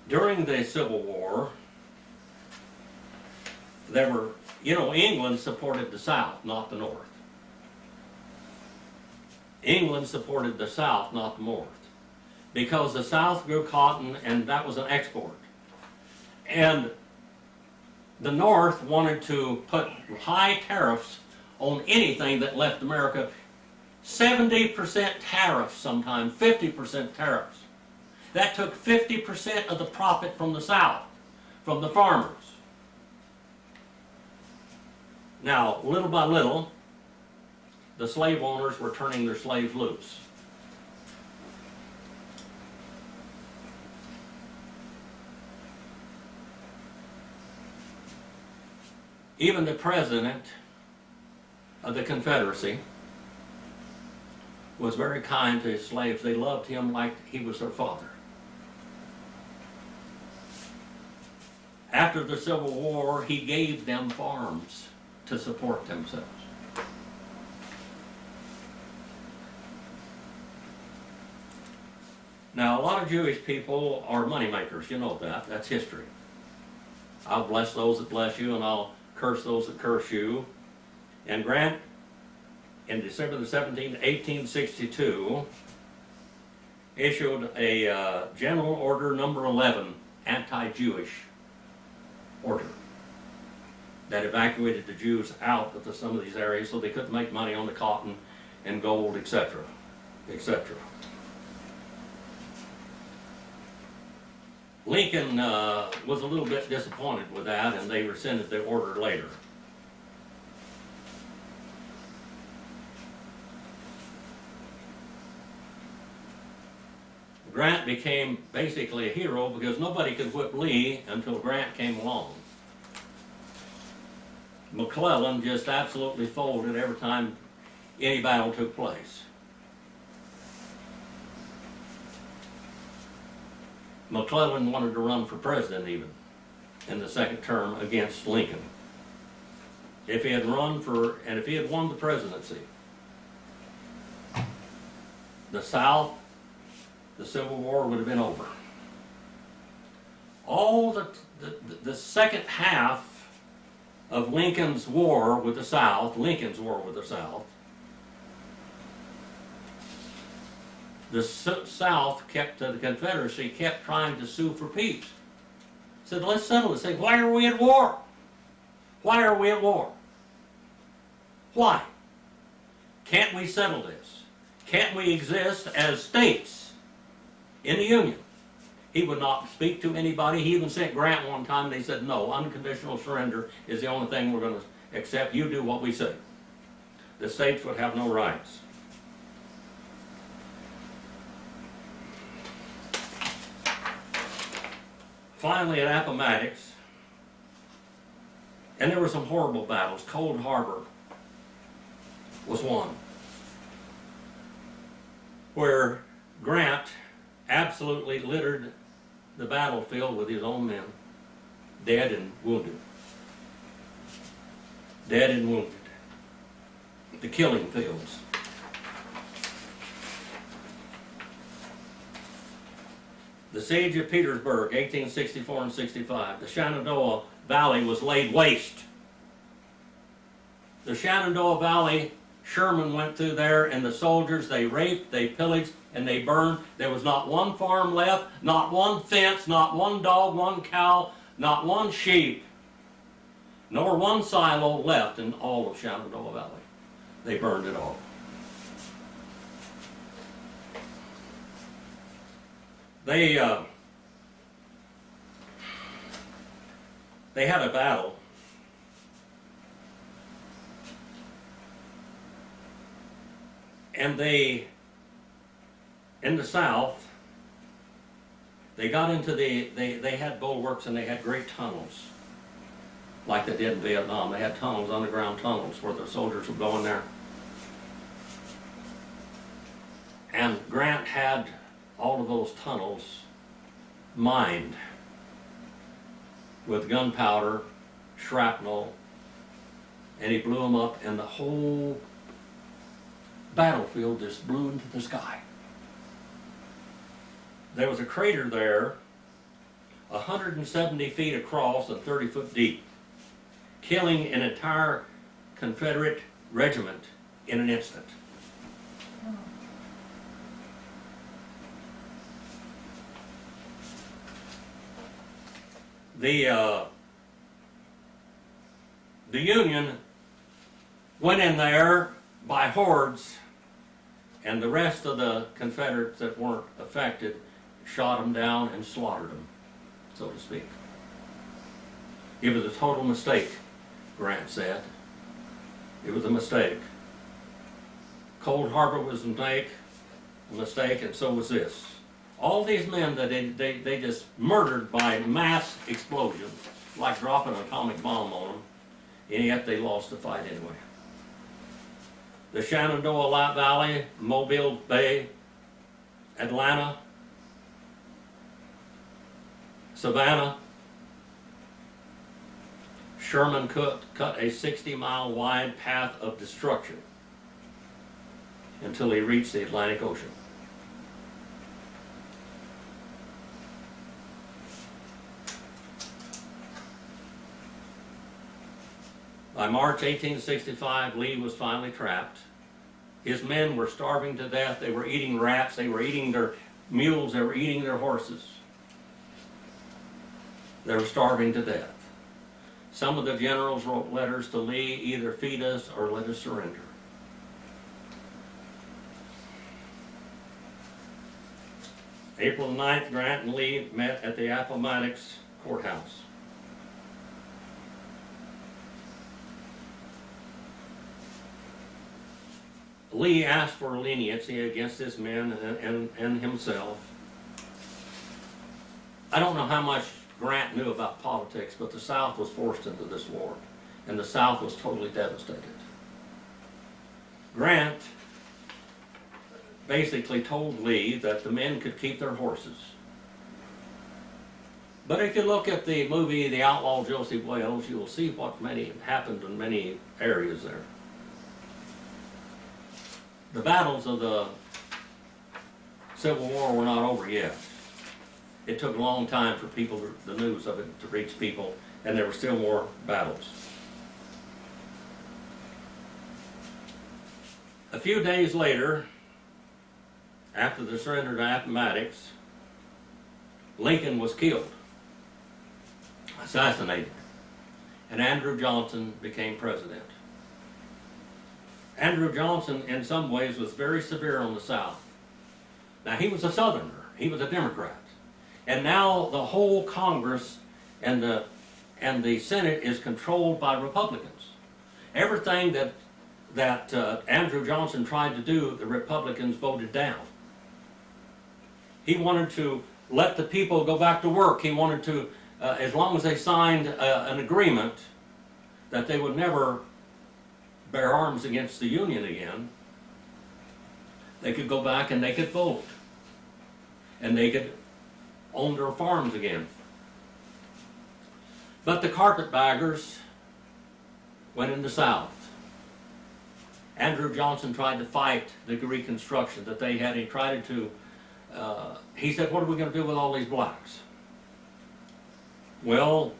During the Civil War, there were, England supported the South, not the North. England supported the South, not the North, because the South grew cotton and that was an export. And the North wanted to put high tariffs on anything that left America. 70% tariffs sometimes, 50% tariffs. That took 50% of the profit from the South, from the farmers. Now, little by little, the slave owners were turning their slaves loose. Even the president of the Confederacy was very kind to his slaves. They loved him like he was their father. After the Civil War, he gave them farms to support themselves. Now, a lot of Jewish people are money makers. You know that. That's history. I'll bless those that bless you, and I'll curse those that curse you. And Grant, in December the 17th, 1862, issued a General Order number 11, anti-Jewish order, that evacuated the Jews out of some of these areas so they couldn't make money on the cotton and gold, etc., etc. Lincoln was a little bit disappointed with that, and they rescinded the order later. Grant became basically a hero because nobody could whip Lee until Grant came along. McClellan just absolutely folded every time any battle took place. McClellan wanted to run for president even in the second term against Lincoln. If he had run for, and if he had won the presidency, the South, the Civil War would have been over. All the second half of Lincoln's war with the South, the South kept, the Confederacy kept trying to sue for peace. Said, let's settle this thing. Why are we at war? Why are we at war? Why? Can't we settle this? Can't we exist as states in the Union? He would not speak to anybody. He even sent Grant one time, and they said, no, unconditional surrender is the only thing we're going to except you do what we say. The states would have no rights. Finally, at Appomattox, and there were some horrible battles. Cold Harbor was one, where Grant absolutely littered the battlefield with his own men, dead and wounded. Dead and wounded. The killing fields. The siege of Petersburg, 1864 and 65. The Shenandoah Valley was laid waste. The Shenandoah Valley, Sherman went through there, and the soldiers, they raped, they pillaged, and they burned. There was not one farm left, not one fence, not one dog, one cow, not one sheep, nor one silo left in all of Shenandoah Valley. They burned it all. They had a battle. And they, in the South, they got into they had bulwarks and they had great tunnels, like they did in Vietnam. They had tunnels, underground tunnels, where the soldiers would go in there. And Grant had all of those tunnels mined with gunpowder, shrapnel, and he blew them up, and the whole battlefield just blew into the sky. There was a crater there 170 feet across and 30 foot deep, killing an entire Confederate regiment in an instant. The Union went in there by hordes, and the rest of the Confederates that weren't affected shot them down and slaughtered them, so to speak. It was a total mistake, Grant said. It was a mistake. Cold Harbor was a mistake, and so was this. All these men that they just murdered by mass explosions, like dropping an atomic bomb on them, and yet they lost the fight anyway. The Shenandoah Valley, Mobile Bay, Atlanta, Savannah, Sherman cut a 60-mile wide path of destruction until he reached the Atlantic Ocean. By March 1865, Lee was finally trapped. His men were starving to death. They were eating rats. They were eating their mules. They were eating their horses. They were starving to death. Some of the generals wrote letters to Lee, either feed us or let us surrender. April 9th, Grant and Lee met at the Appomattox courthouse. Lee asked for leniency against his men and himself. I don't know how much Grant knew about politics, but the South was forced into this war, and the South was totally devastated. Grant basically told Lee that the men could keep their horses. But if you look at the movie The Outlaw Joseph Wales, you will see what happened in many areas there. The battles of the Civil War were not over yet. It took a long time for people, the news of it, to reach people, and there were still more battles. A few days later, after the surrender to Appomattox, Lincoln was killed, assassinated, and Andrew Johnson became president. Andrew Johnson, in some ways, was very severe on the South. Now, he was a Southerner. He was a Democrat. And now the whole Congress and the Senate is controlled by Republicans. Everything that Andrew Johnson tried to do, the Republicans voted down. He wanted to let the people go back to work. He wanted to, as long as they signed an agreement that they would never bear arms against the Union again, they could go back and they could vote. And they could own their farms again. But the carpetbaggers went in the South. Andrew Johnson tried to fight the Reconstruction that they had. He tried to, he said, what are we going to do with all these blacks? Well,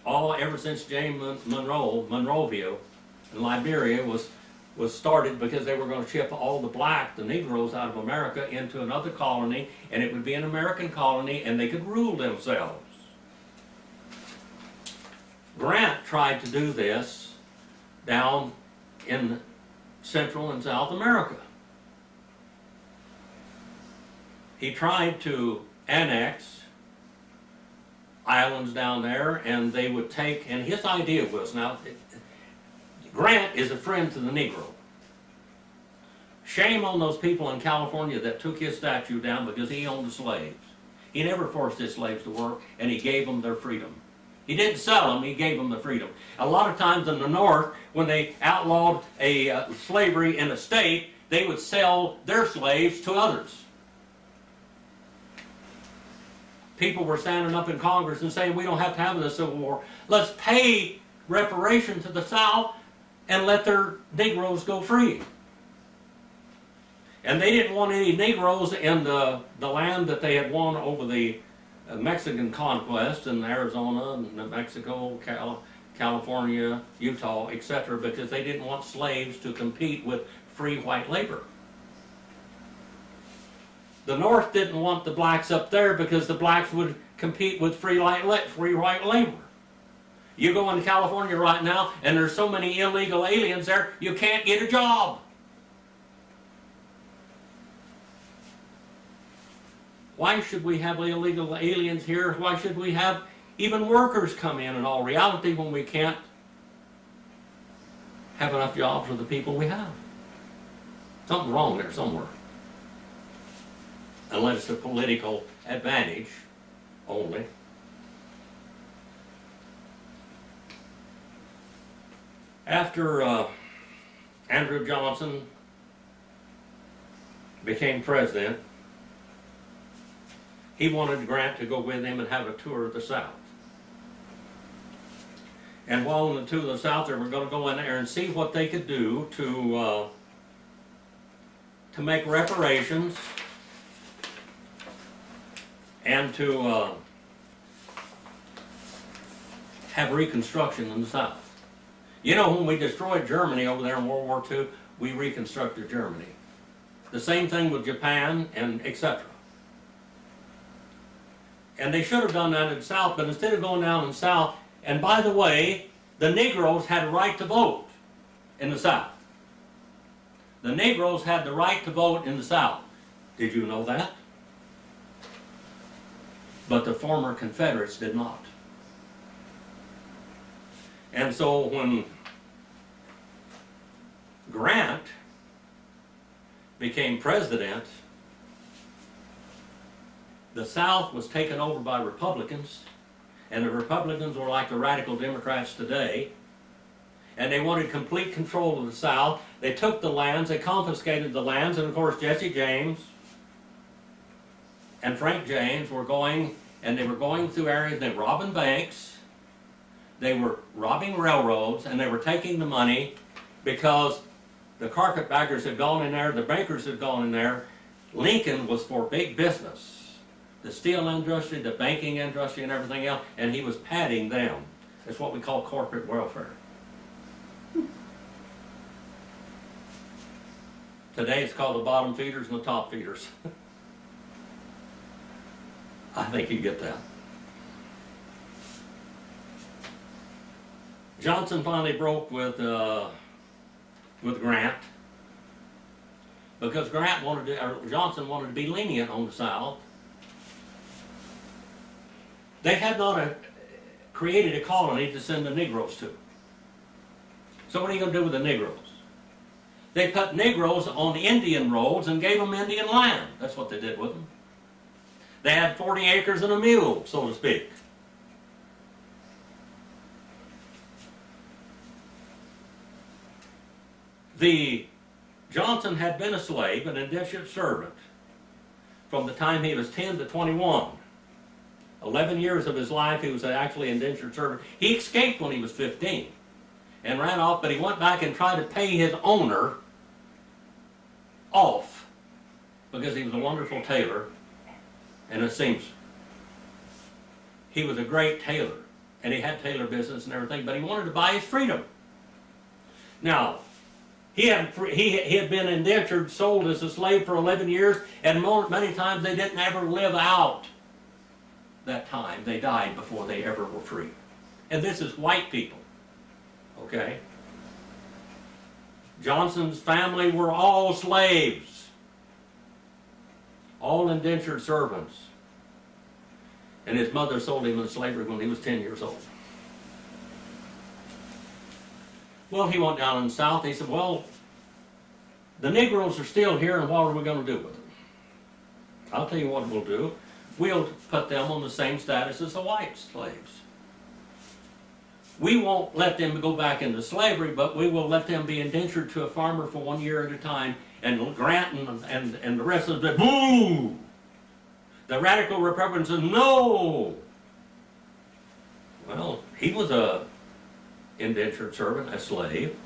ever since James Monrovia in Liberia was started, because they were going to ship all the Negroes out of America into another colony, and it would be an American colony, and they could rule themselves. Grant tried to do this down in Central and South America. He tried to annex islands down there, and they would take, and his idea was, now, Grant is a friend to the Negro. Shame on those people in California that took his statue down because he owned the slaves. He never forced his slaves to work, and he gave them their freedom. He didn't sell them, he gave them the freedom. A lot of times in the North, when they outlawed slavery in a state, they would sell their slaves to others. People were standing up in Congress and saying, we don't have to have the Civil War. Let's pay reparation to the South and let their Negroes go free. And they didn't want any Negroes in the land that they had won over the Mexican conquest in Arizona, New Mexico, California, Utah, etc., because they didn't want slaves to compete with free white labor. The North didn't want the blacks up there because the blacks would compete with free white labor. You go into California right now, and there's so many illegal aliens there, you can't get a job. Why should we have illegal aliens here? Why should we have even workers come in all reality when we can't have enough jobs for the people we have? Something wrong there somewhere. Unless it's a political advantage only. After Andrew Johnson became president, he wanted Grant to go with him and have a tour of the South. And while on the tour of the South, they were going to go in there and see what they could do to make reparations and to have Reconstruction in the South. You know, when we destroyed Germany over there in World War II, we reconstructed Germany. The same thing with Japan and etc. And they should have done that in the South, but instead of going down in the South, and by the way, the Negroes had a right to vote in the South. The Negroes had the right to vote in the South. Did you know that? But the former Confederates did not. And so when Grant became president, the South was taken over by Republicans, and the Republicans were like the radical Democrats today, and they wanted complete control of the South. They took the lands, they confiscated the lands, and of course Jesse James and Frank James were going, and they were going through areas, they were robbing banks, they were robbing railroads, and they were taking the money because the carpetbaggers had gone in there, the bankers had gone in there. Lincoln was for big business. The steel industry, the banking industry, and everything else, and he was padding them. It's what we call corporate welfare. Today it's called the bottom feeders and the top feeders. I think you get that. Johnson finally broke with Grant because Johnson wanted to be lenient on the South. They had not created a colony to send the Negroes to. So what are you going to do with the Negroes? They put Negroes on Indian roads and gave them Indian land. That's what they did with them. They had 40 acres and a mule, so to speak. Johnson had been a slave, an indentured servant, from the time he was 10 to 21. 11 years of his life he was actually an indentured servant. He escaped when he was 15 and ran off, but he went back and tried to pay his owner off because he was a wonderful tailor, and it seems he was a great tailor, and he had tailor business and everything, but he wanted to buy his freedom. Now, he had been indentured, sold as a slave for 11 years, and many times they didn't ever live out that time. They died before they ever were free. And this is white people, okay? Johnson's family were all slaves, all indentured servants. And his mother sold him into slavery when he was 10 years old. Well, he went down in the South. He said, well, the Negroes are still here, and what are we going to do with them? I'll tell you what we'll do. We'll put them on the same status as the white slaves. We won't let them go back into slavery, but we will let them be indentured to a farmer for 1 year at a time, and Grant and the rest of them said, boo! The radical Republicans said, no! Well, he was a indentured servant, a slave.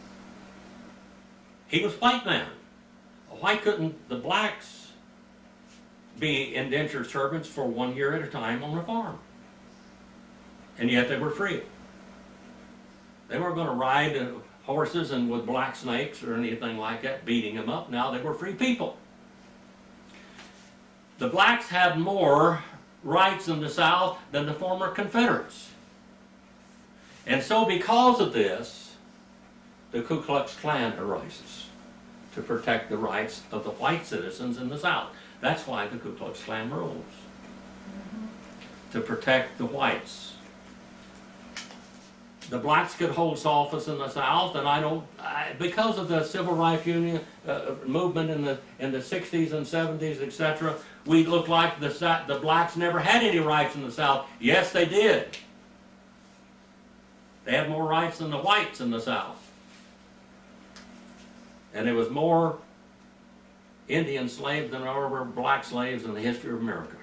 He was a white man. Why couldn't the blacks be indentured servants for 1 year at a time on a farm? And yet they were free. They weren't going to ride horses and with black snakes or anything like that, beating them up. Now they were free people. The blacks had more rights in the South than the former Confederates. And so because of this, the Ku Klux Klan arises to protect the rights of the white citizens in the South. That's why the Ku Klux Klan rules. To protect the whites. The blacks could hold office in the South, and because of the Civil Rights Union movement in the 60s and 70s, etc., we look like the blacks never had any rights in the South. Yes, they did. They had more rights than the whites in the South. And there was more Indian slaves than there were black slaves in the history of America.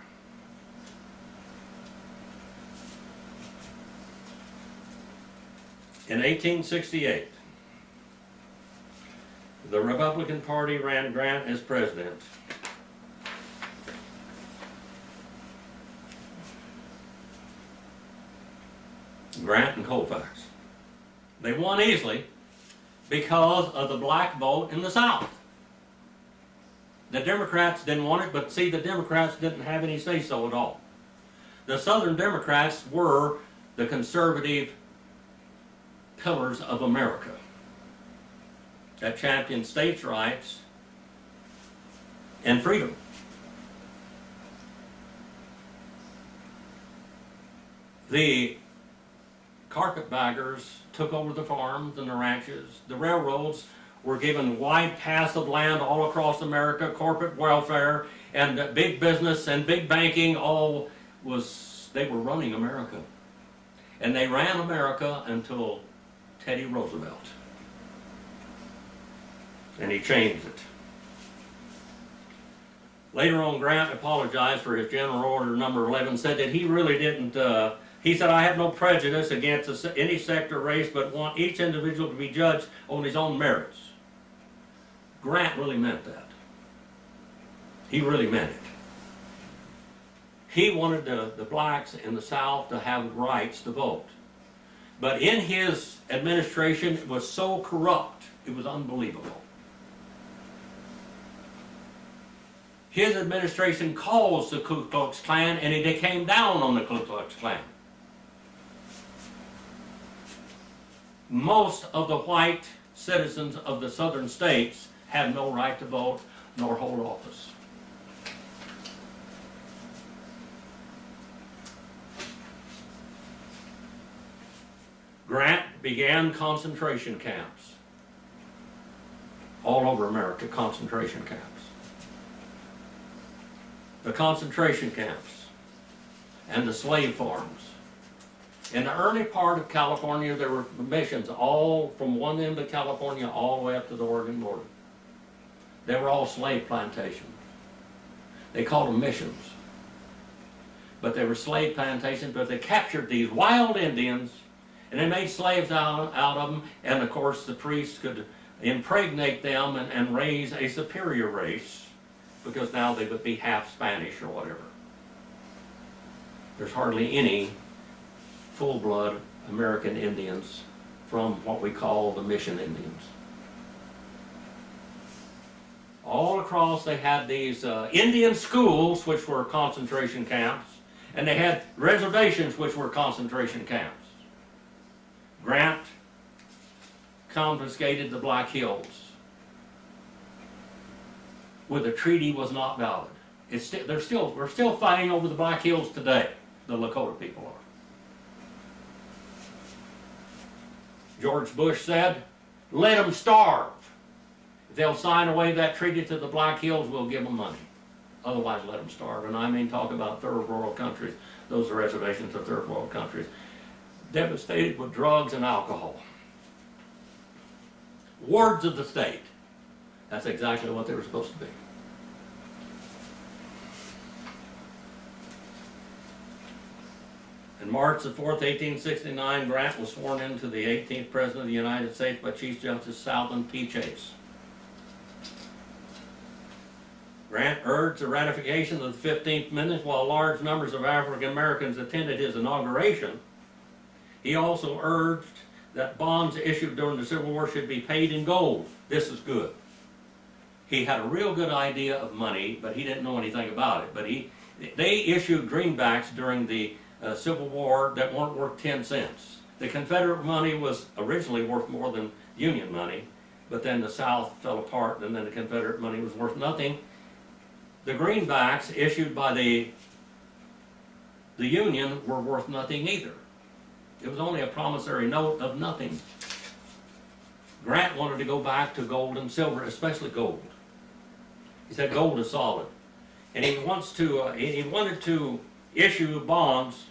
In 1868, the Republican Party ran Grant as president. Grant and Colfax. They won easily because of the black vote in the South. The Democrats didn't want it, but see, the Democrats didn't have any say-so at all. The Southern Democrats were the conservative pillars of America that championed states' rights and freedom. The carpetbaggers took over the farms and the ranches. The railroads were given wide paths of land all across America. Corporate welfare and big business and big banking they were running America. And they ran America until Teddy Roosevelt. And he changed it. Later on, Grant apologized for his General Order number 11, said that he really didn't, he said, I have no prejudice against any sect or race, but want each individual to be judged on his own merits. Grant really meant that. He really meant it. He wanted the blacks in the South to have rights to vote. But in his administration, it was so corrupt, it was unbelievable. His administration caused the Ku Klux Klan, and he came down on the Ku Klux Klan. Most of the white citizens of the southern states have no right to vote nor hold office. Grant began concentration camps. all over America, concentration camps. The concentration camps and the slave farms. In the early part of California, there were missions all from one end of California all the way up to the Oregon border. They were all slave plantations. They called them missions. But they were slave plantations, but they captured these wild Indians and they made slaves out of them, and of course the priests could impregnate them and raise a superior race, because now they would be half Spanish or whatever. There's hardly any full-blood American Indians from what we call the Mission Indians. All across they had these Indian schools, which were concentration camps, and they had reservations, which were concentration camps. Grant confiscated the Black Hills, where the treaty was not valid. We're still fighting over the Black Hills today, the Lakota people are. George Bush said, let them starve. If they'll sign away that treaty to the Black Hills, we'll give them money. Otherwise, let them starve. And I mean, talk about third world countries. Those are reservations of third world countries. Devastated with drugs and alcohol. Wards of the state. That's exactly what they were supposed to be. In March the 4th, 1869, Grant was sworn into the 18th President of the United States by Chief Justice Salvin P. Chase. Grant urged the ratification of the 15th Amendment while large numbers of African Americans attended his inauguration. He also urged that bonds issued during the Civil War should be paid in gold. This is good. He had a real good idea of money, but he didn't know anything about it. But they issued greenbacks during the Civil War that weren't worth 10 cents. The Confederate money was originally worth more than Union money, but then the South fell apart, and then the Confederate money was worth nothing. The greenbacks issued by the Union were worth nothing either. It was only a promissory note of nothing. Grant wanted to go back to gold and silver, especially gold. He said gold is solid, and he wanted to issue bonds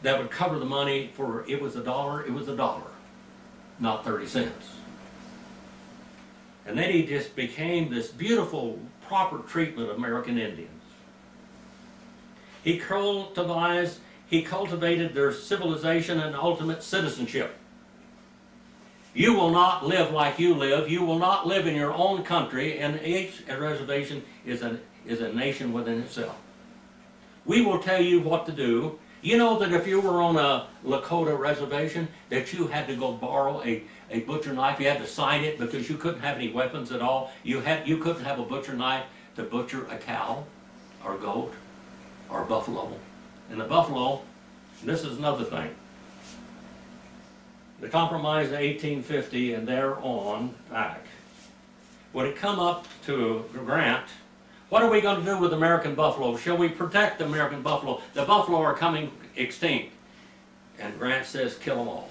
that would cover the money for, it was $1, not 30 cents. And then he just became this beautiful, proper treatment of American Indians. He cultivated their civilization and ultimate citizenship. You will not live like you live. You will not live in your own country, and each reservation is a nation within itself. We will tell you what to do. You know that if you were on a Lakota reservation, that you had to go borrow a butcher knife. You had to sign it because you couldn't have any weapons at all. You couldn't have a butcher knife to butcher a cow or goat or buffalo. And the buffalo, this is another thing. The Compromise of 1850 and thereon back, when it come up to Grant, what are we going to do with American buffalo? Shall we protect the American buffalo? The buffalo are coming extinct. And Grant says, kill them all.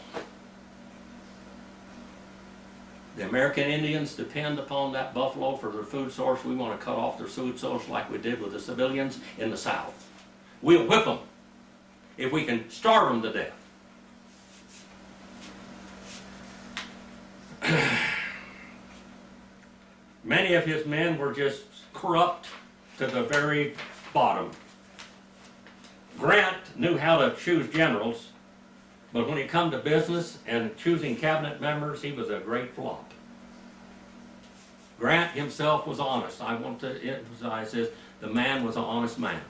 The American Indians depend upon that buffalo for their food source. We want to cut off their food source like we did with the civilians in the South. We'll whip them if we can starve them to death. Many of his men were just corrupt to the very bottom. Grant knew how to choose generals, but when it come to business and choosing cabinet members, he was a great flop. Grant himself was honest. I want to emphasize this. The man was an honest man.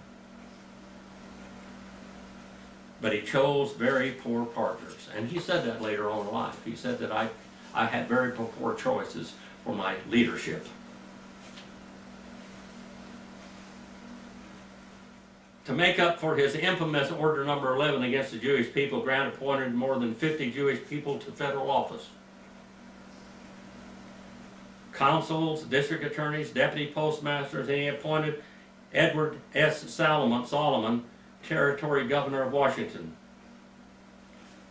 But he chose very poor partners. And he said that later on in life. He said that I had very poor choices for my leadership. To make up for his infamous Order Number 11 against the Jewish people, Grant appointed more than 50 Jewish people to federal office. Consuls, district attorneys, deputy postmasters, and he appointed Edward S. Solomon, territory governor of Washington.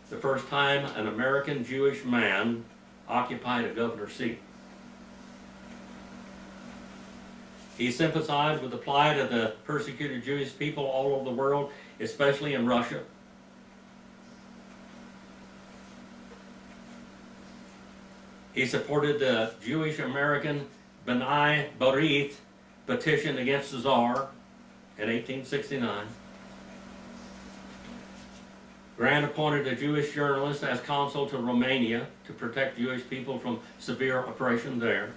The first time an American Jewish man occupied a governor's seat. He sympathized with the plight of the persecuted Jewish people all over the world, especially in Russia. He supported the Jewish American B'nai B'rith petition against the Tsar in 1869. Grant appointed a Jewish journalist as consul to Romania to protect Jewish people from severe oppression there.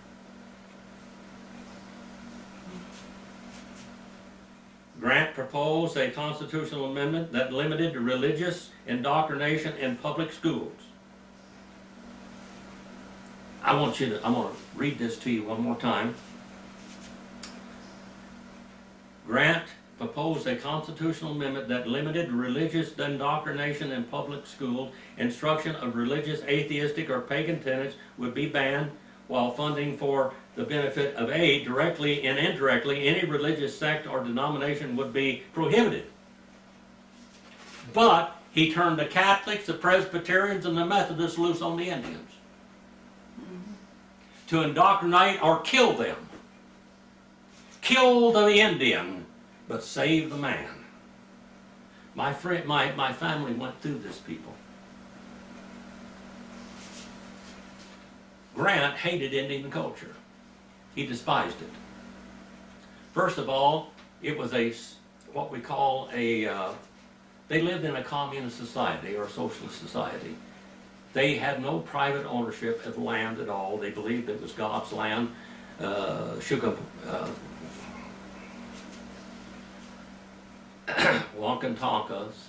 Grant proposed a constitutional amendment that limited religious indoctrination in public schools. I'm going to read this to you one more time. Grant proposed a constitutional amendment that limited religious indoctrination in public schools. Instruction of religious, atheistic, or pagan tenets would be banned, while funding for the benefit of aid, directly and indirectly, any religious sect or denomination would be prohibited. But he turned the Catholics, the Presbyterians, and the Methodists loose on the Indians to indoctrinate or kill them. Kill the Indian, but save the man. My family went through this, people. Grant hated Indian culture. He despised it. First of all, it was what we call they lived in a communist society or a socialist society. They had no private ownership of land at all. They believed it was God's land. Wakantanka's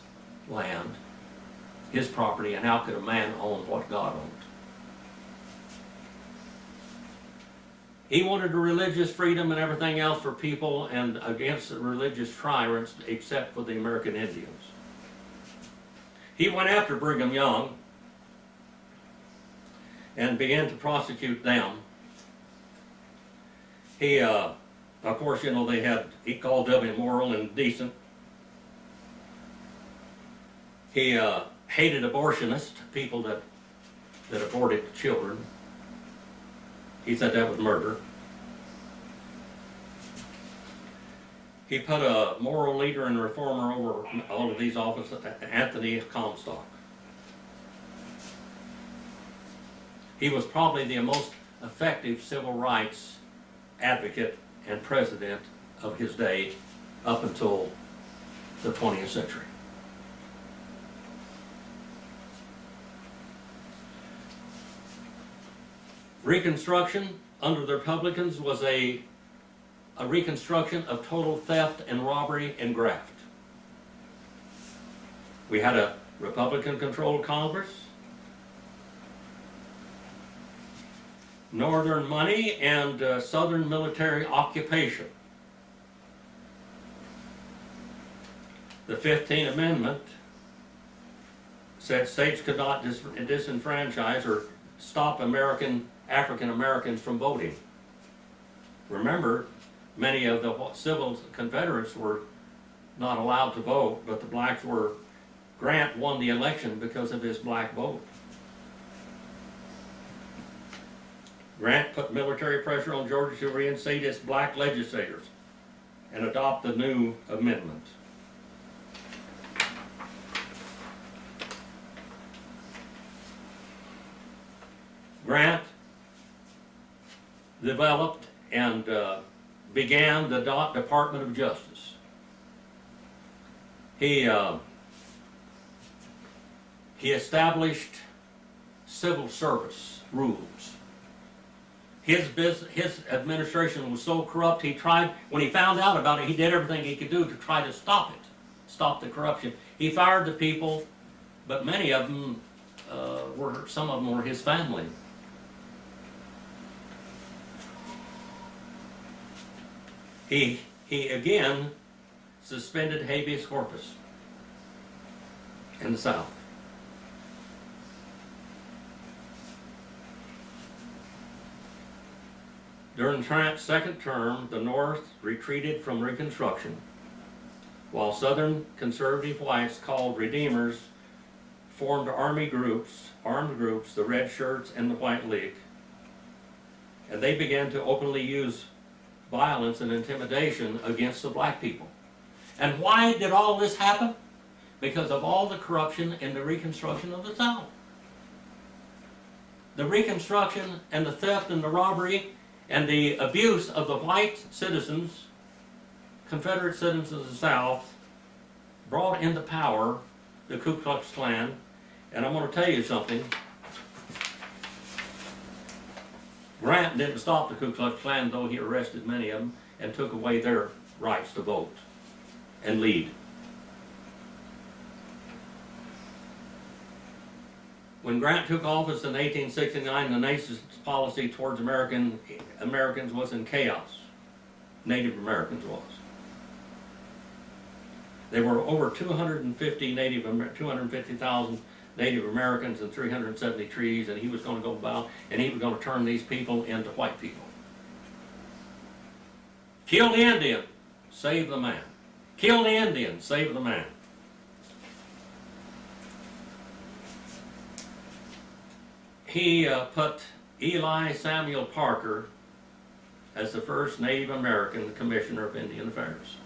land, his property, and how could a man own what God owned? He wanted religious freedom and everything else for people, and against the religious tyrants except for the American Indians. He went after Brigham Young and began to prosecute them. He, of course, you know, he called them immoral and indecent. He hated abortionists, people that aborted children. He said that was murder. He put a moral leader and reformer over all of these offices, Anthony Comstock. He was probably the most effective civil rights advocate and president of his day up until the 20th century. Reconstruction under the Republicans was a reconstruction of total theft and robbery and graft. We had a Republican-controlled Congress, Northern money, and Southern military occupation. The 15th Amendment said states could not disenfranchise or stop African Americans from voting. Remember, many of the civil Confederates were not allowed to vote, but the blacks were. Grant won the election because of his black vote. Grant put military pressure on Georgia to reinstate its black legislators and adopt the new amendment. Grant developed and began the Department of Justice. He established civil service rules. His administration was so corrupt, when he found out about it, he did everything he could do to try to stop the corruption. He fired the people, but many of them some of them were his family. He again suspended habeas corpus in the South. During Tramp's second term, the North retreated from Reconstruction, while Southern conservative whites called Redeemers formed armed groups, the Red Shirts and the White League, and they began to openly use violence and intimidation against the black people. And why did all this happen? Because of all the corruption in the Reconstruction of the South. The Reconstruction and the theft and the robbery and the abuse of the white citizens, Confederate citizens of the South, brought into power the Ku Klux Klan. And I'm going to tell you something. Grant didn't stop the Ku Klux Klan, though he arrested many of them and took away their rights to vote and lead. When Grant took office in 1869, the nation's policy towards Americans was in chaos. Native Americans was. There were over 250,000 Native Americans and 370 trees, and he was going to go about and he was going to turn these people into white people. Kill the Indian, save the man. Kill the Indian, save the man. He put Eli Samuel Parker as the first Native American Commissioner of Indian Affairs.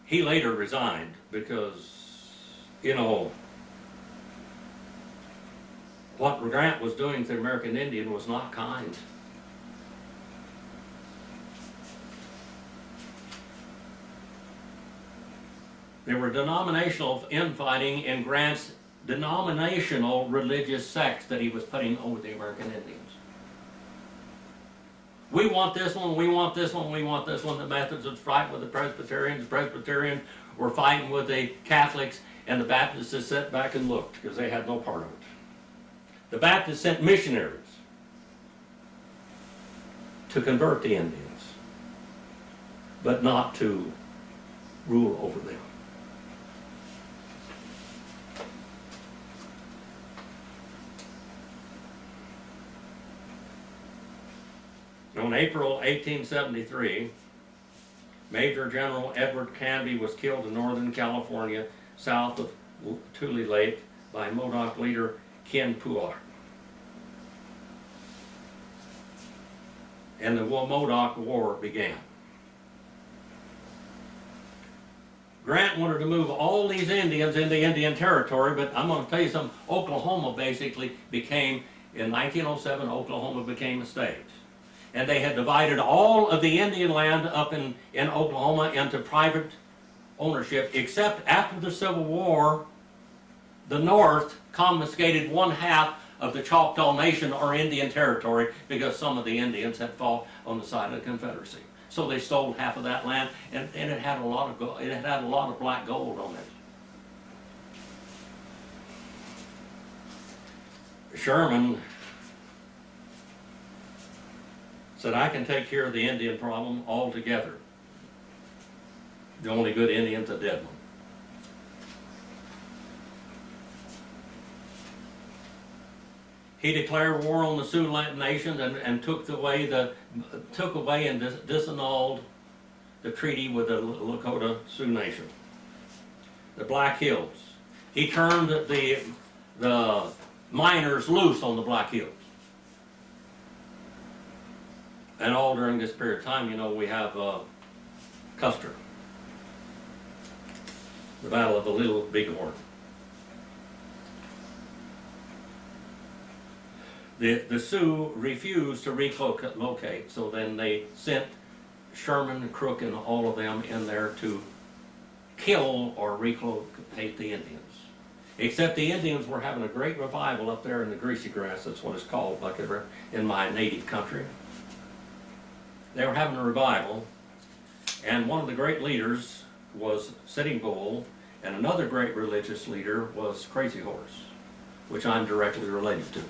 He later resigned because, you know, what Grant was doing to the American Indian was not kind. There were denominational infighting in Grant's denominational religious sects that he was putting over the American Indians. We want this one, we want this one, we want this one. The Methodists would fight with the Presbyterians. The Presbyterians were fighting with the Catholics, and the Baptists just sat back and looked because they had no part of it. The Baptists sent missionaries to convert the Indians, but not to rule over them. In April 1873, Major General Edward Canby was killed in Northern California, south of Tule Lake, by Modoc leader Ken Puar. And the Modoc War began. Grant wanted to move all these Indians into Indian Territory, but I'm going to tell you something. Oklahoma basically became, in 1907, Oklahoma became a state. And they had divided all of the Indian land up in Oklahoma into private ownership, except after the Civil War, the North confiscated 1/2 of the Choctaw Nation or Indian Territory because some of the Indians had fought on the side of the Confederacy. So they stole half of that land, and it had a lot of gold, it had a lot of black gold on it. Sherman said, I can take care of the Indian problem altogether. The only good Indian's a dead one. He declared war on the Sioux Nation and took away and disannulled the treaty with the Lakota Sioux Nation. The Black Hills. He turned the miners loose on the Black Hills. And all during this period of time, you know, we have Custer, the Battle of the Little Bighorn. The Sioux refused to relocate, so then they sent Sherman, Crook, and all of them in there to kill or relocate the Indians. Except the Indians were having a great revival up there in the Greasy Grass, that's what it's called, like in my native country. They were having a revival, and one of the great leaders was Sitting Bull, and another great religious leader was Crazy Horse, which I'm directly related to.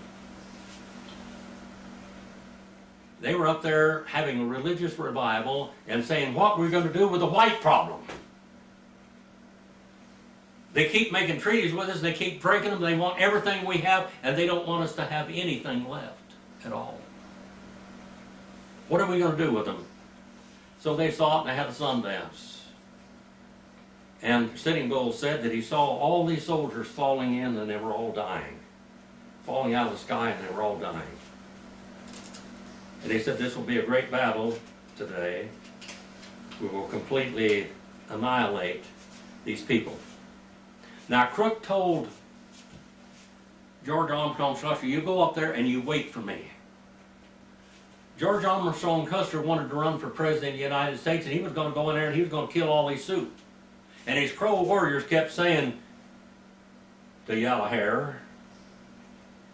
They were up there having a religious revival and saying, what we're going to do with the white problem. They keep making treaties with us, they keep breaking them, they want everything we have, and they don't want us to have anything left at all. What are we going to do with them? So they thought, and they had a sun dance. And Sitting Bull said that he saw all these soldiers falling in and they were all dying. Falling out of the sky and they were all dying. And he said this will be a great battle today. We will completely annihilate these people. Now Crook told George Armstrong Custer, you go up there and you wait for me. George Armstrong Custer wanted to run for president of the United States, and he was going to go in there and he was going to kill all these Sioux. And his Crow warriors kept saying to Yellow Hair,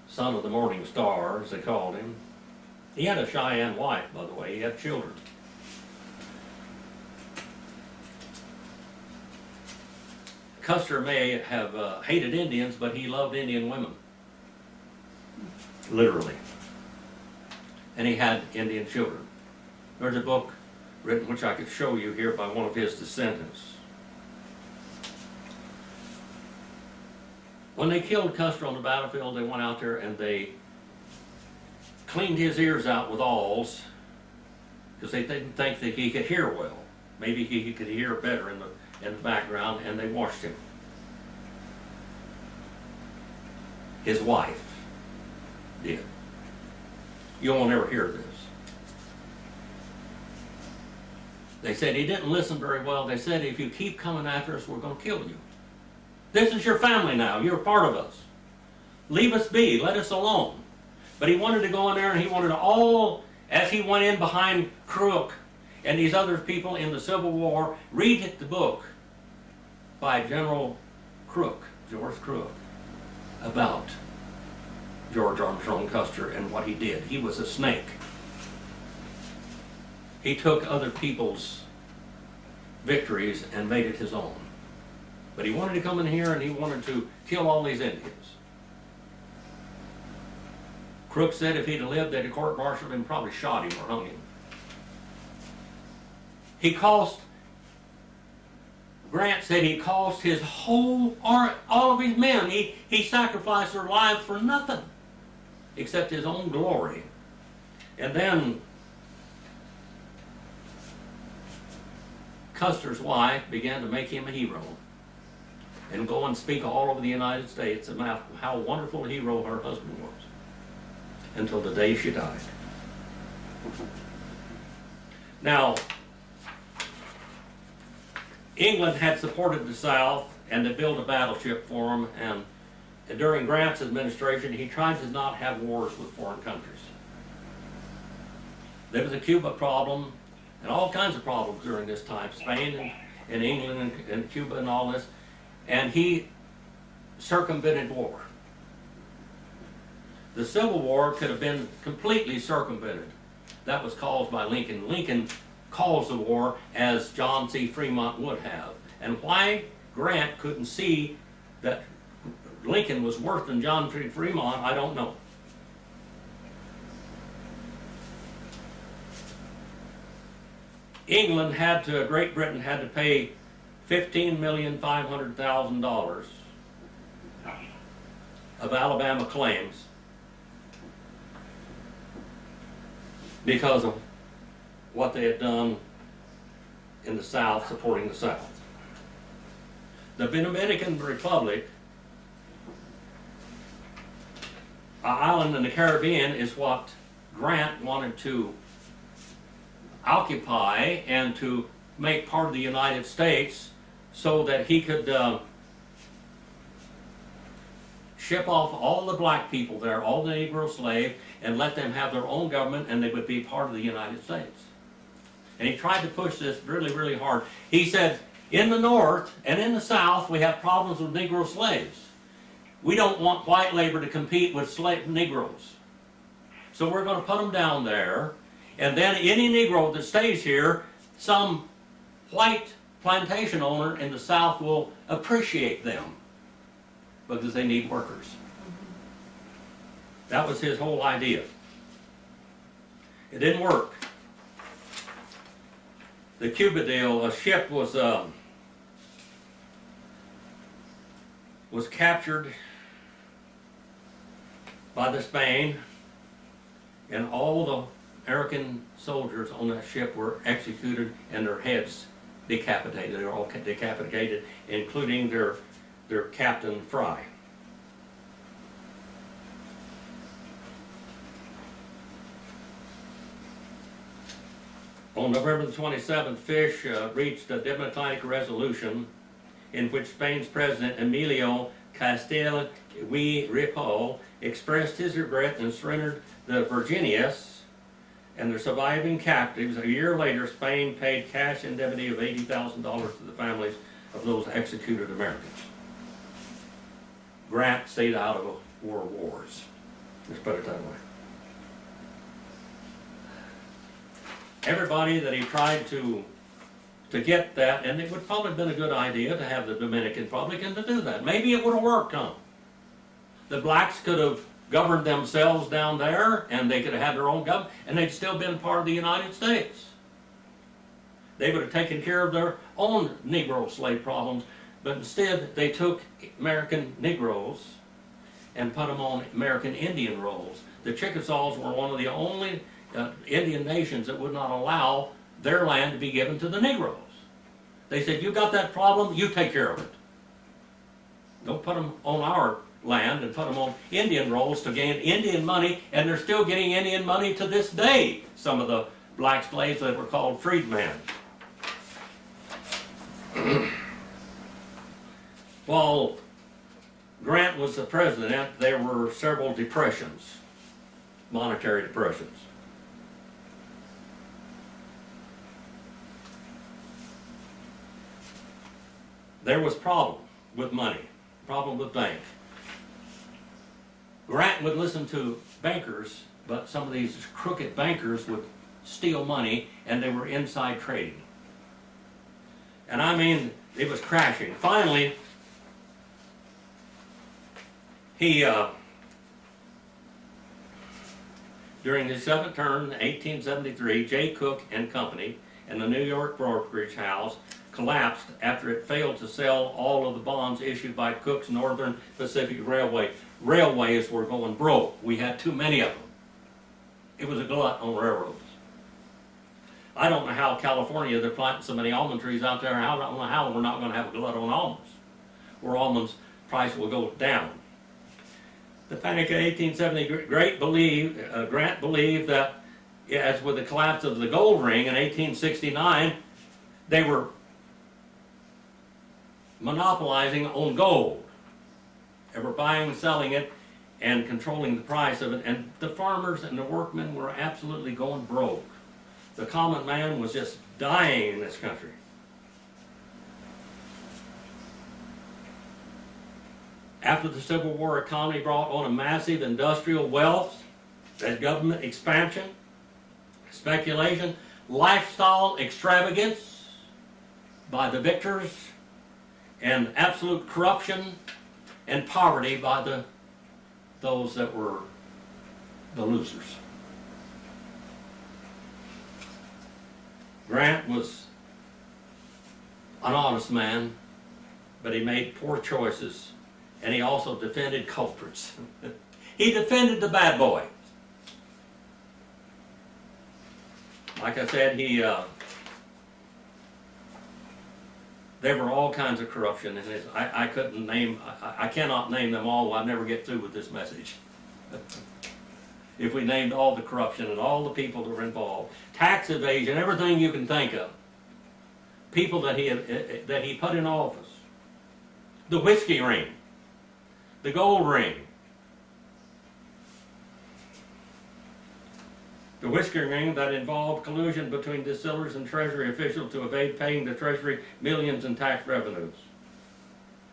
son of the morning star, as they called him. He had a Cheyenne wife, by the way. He had children. Custer may have hated Indians, but he loved Indian women. Literally. And he had Indian children. There's a book written which I could show you here by one of his descendants. When they killed Custer on the battlefield, they went out there and they cleaned his ears out with awls because they didn't think that he could hear well. Maybe he could hear better in the background, and they washed him. His wife did. You won't ever hear this. They said he didn't listen very well. They said, if you keep coming after us, we're going to kill you. This is your family now. You're a part of us. Leave us be. Let us alone. But he wanted to go in there, and he wanted to all, as he went in behind Crook and these other people in the Civil War, read the book by General Crook, George Crook, about George Armstrong Custer and what he did. He was a snake. He took other people's victories and made it his own. But he wanted to come in here and he wanted to kill all these Indians. Crook said if he'd have lived, they'd have court-martialed him, probably shot him or hung him. Grant said he cost his whole, all of his men, he sacrificed their lives for nothing except his own glory. And then Custer's wife began to make him a hero and go and speak all over the United States about how wonderful a hero her husband was until the day she died. Now, England had supported the South and they built a battleship for him, and during Grant's administration he tried to not have wars with foreign countries. There was a Cuba problem and all kinds of problems during this time, Spain and England and Cuba and all this, and he circumvented war. The Civil War could have been completely circumvented. That was caused by Lincoln. Lincoln caused the war as John C. Fremont would have. And why Grant couldn't see that Lincoln was worse than John C. Fremont, I don't know. Great Britain had to pay $15,500,000 of Alabama claims because of what they had done in the South, supporting the South. The Dominican Republic, an island in the Caribbean, is what Grant wanted to occupy and to make part of the United States so that he could ship off all the black people there, all the Negro slaves, and let them have their own government, and they would be part of the United States. And he tried to push this really, really hard. He said, in the North and in the South, we have problems with Negro slaves. We don't want white labor to compete with Negroes. So we're going to put them down there, and then any Negro that stays here, some white plantation owner in the South will appreciate them because they need workers. That was his whole idea. It didn't work. The Cuba deal, a ship was captured by the Spain, and all the American soldiers on that ship were executed and their heads decapitated. They were all decapitated, including their Captain Fry. On November the 27th, Fish reached a diplomatic resolution in which Spain's President Emilio Castel y Ripoll expressed his regret and surrendered the Virginias and their surviving captives. A year later, Spain paid cash indemnity of $80,000 to the families of those executed Americans. Grant stayed out of world wars. Let's put it that way. Everybody that he tried to get that, and it would probably have been a good idea to have the Dominican Republic and to do that. Maybe it would have worked, huh? The blacks could have governed themselves down there, and they could have had their own government, and they'd still been part of the United States. They would have taken care of their own Negro slave problems, but instead they took American Negroes and put them on American Indian rolls. The Chickasaws were one of the only Indian nations that would not allow their land to be given to the Negroes. They said, you got that problem, you take care of it. Don't put them on our land and put them on Indian rolls to gain Indian money, and they're still getting Indian money to this day, some of the black slaves that were called freedmen. While Grant was the president, there were several depressions, monetary depressions. There was problem with money, problem with bank. Grant would listen to bankers, but some of these crooked bankers would steal money, and they were inside trading. And I mean, it was crashing. Finally, he, during his seventh term in 1873, J. Cook and Company and the New York brokerage house collapsed after it failed to sell all of the bonds issued by Cook's Northern Pacific Railway. Railways were going broke. We had too many of them. It was a glut on railroads. I don't know how California, they're planting so many almond trees out there, I don't know how we're not going to have a glut on almonds, where almonds price will go down. The Panic of 1870, Grant believed that, as with the collapse of the gold ring in 1869, they were monopolizing on gold. They were buying and selling it and controlling the price of it, and the farmers and the workmen were absolutely going broke. The common man was just dying in this country. After the Civil War, economy brought on a massive industrial wealth, that government expansion, speculation, lifestyle extravagance by the victors, and absolute corruption and poverty by those that were the losers. Grant was an honest man, but he made poor choices, and he also defended culprits. He defended the bad boys. Like I said, there were all kinds of corruption in his. I cannot name them all. I'll never get through with this message. If we named all the corruption and all the people that were involved, tax evasion, everything you can think of, people that he put in office, the whiskey ring, the gold ring, the whiskey ring that involved collusion between distillers and Treasury officials to evade paying the Treasury millions in tax revenues.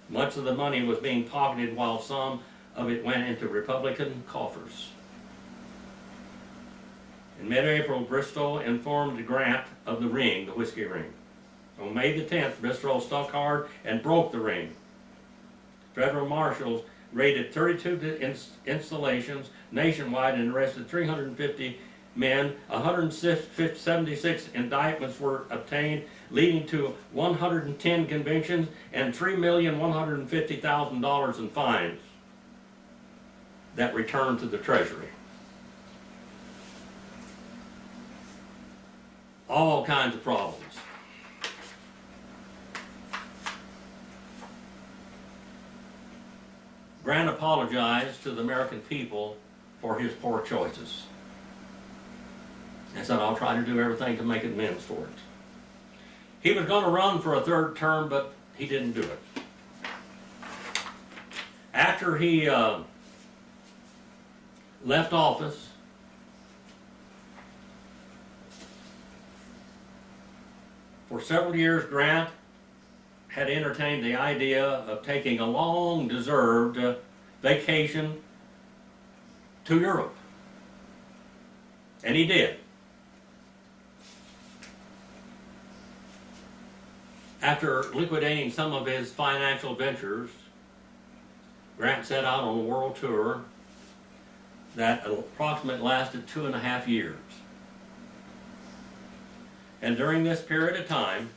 Much of the money was being pocketed while some of it went into Republican coffers. In mid-April, Bristol informed Grant of the ring, the whiskey ring. On May the 10th, Bristol stuck hard and broke the ring. Federal marshals raided 32 installations nationwide and arrested 350 men. 176 indictments were obtained, leading to 110 convictions and $3,150,000 in fines that returned to the Treasury. All kinds of problems. Grant apologized to the American people for his poor choices and said, I'll try to do everything to make amends for it. He was going to run for a third term, but he didn't do it. After he left office, for several years, Grant had entertained the idea of taking a long-deserved vacation to Europe. And he did. After liquidating some of his financial ventures, Grant set out on a world tour that approximately lasted 2.5 years. And during this period of time,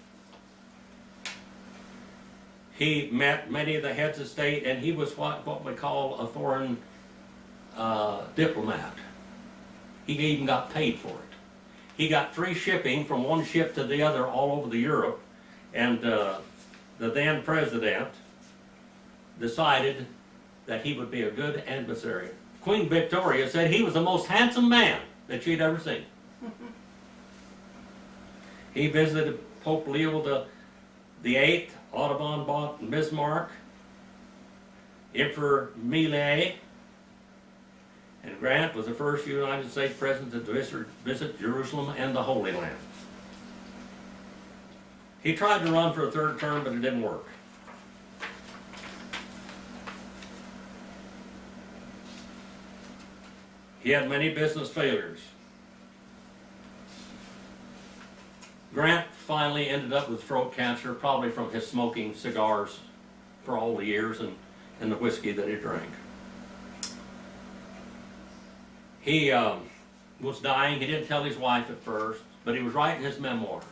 he met many of the heads of state, and he was what we call a foreign diplomat. He even got paid for it. He got free shipping from one ship to the other all over Europe, and the then president decided that he would be a good emissary. Queen Victoria said he was the most handsome man that she'd ever seen. He visited Pope Leo the Eighth, Audubon von Bismarck, Emperor Millet, and Grant was the first United States president to visit Jerusalem and the Holy Land. He tried to run for a third term, but it didn't work. He had many business failures. Grant finally ended up with throat cancer, probably from his smoking cigars for all the years and the whiskey that he drank. He was dying. He didn't tell his wife at first, but he was writing his memoirs.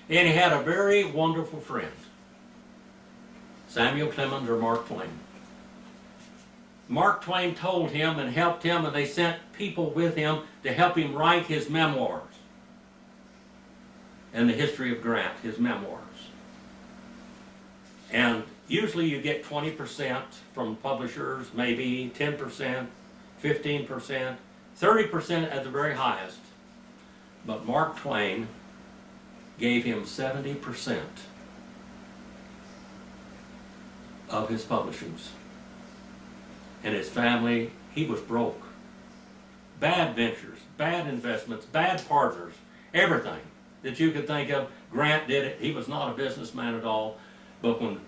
And he had a very wonderful friend, Samuel Clemens or Mark Twain. Mark Twain told him and helped him, and they sent people with him to help him write his memoirs and the history of Grant, his memoirs. And usually you get 20% from publishers, maybe 10%, 15%, 30% at the very highest. But Mark Twain gave him 70% of his publishings. And his family, he was broke. Bad ventures, bad investments, bad partners, everything that you could think of. Grant did it. He was not a businessman at all. But when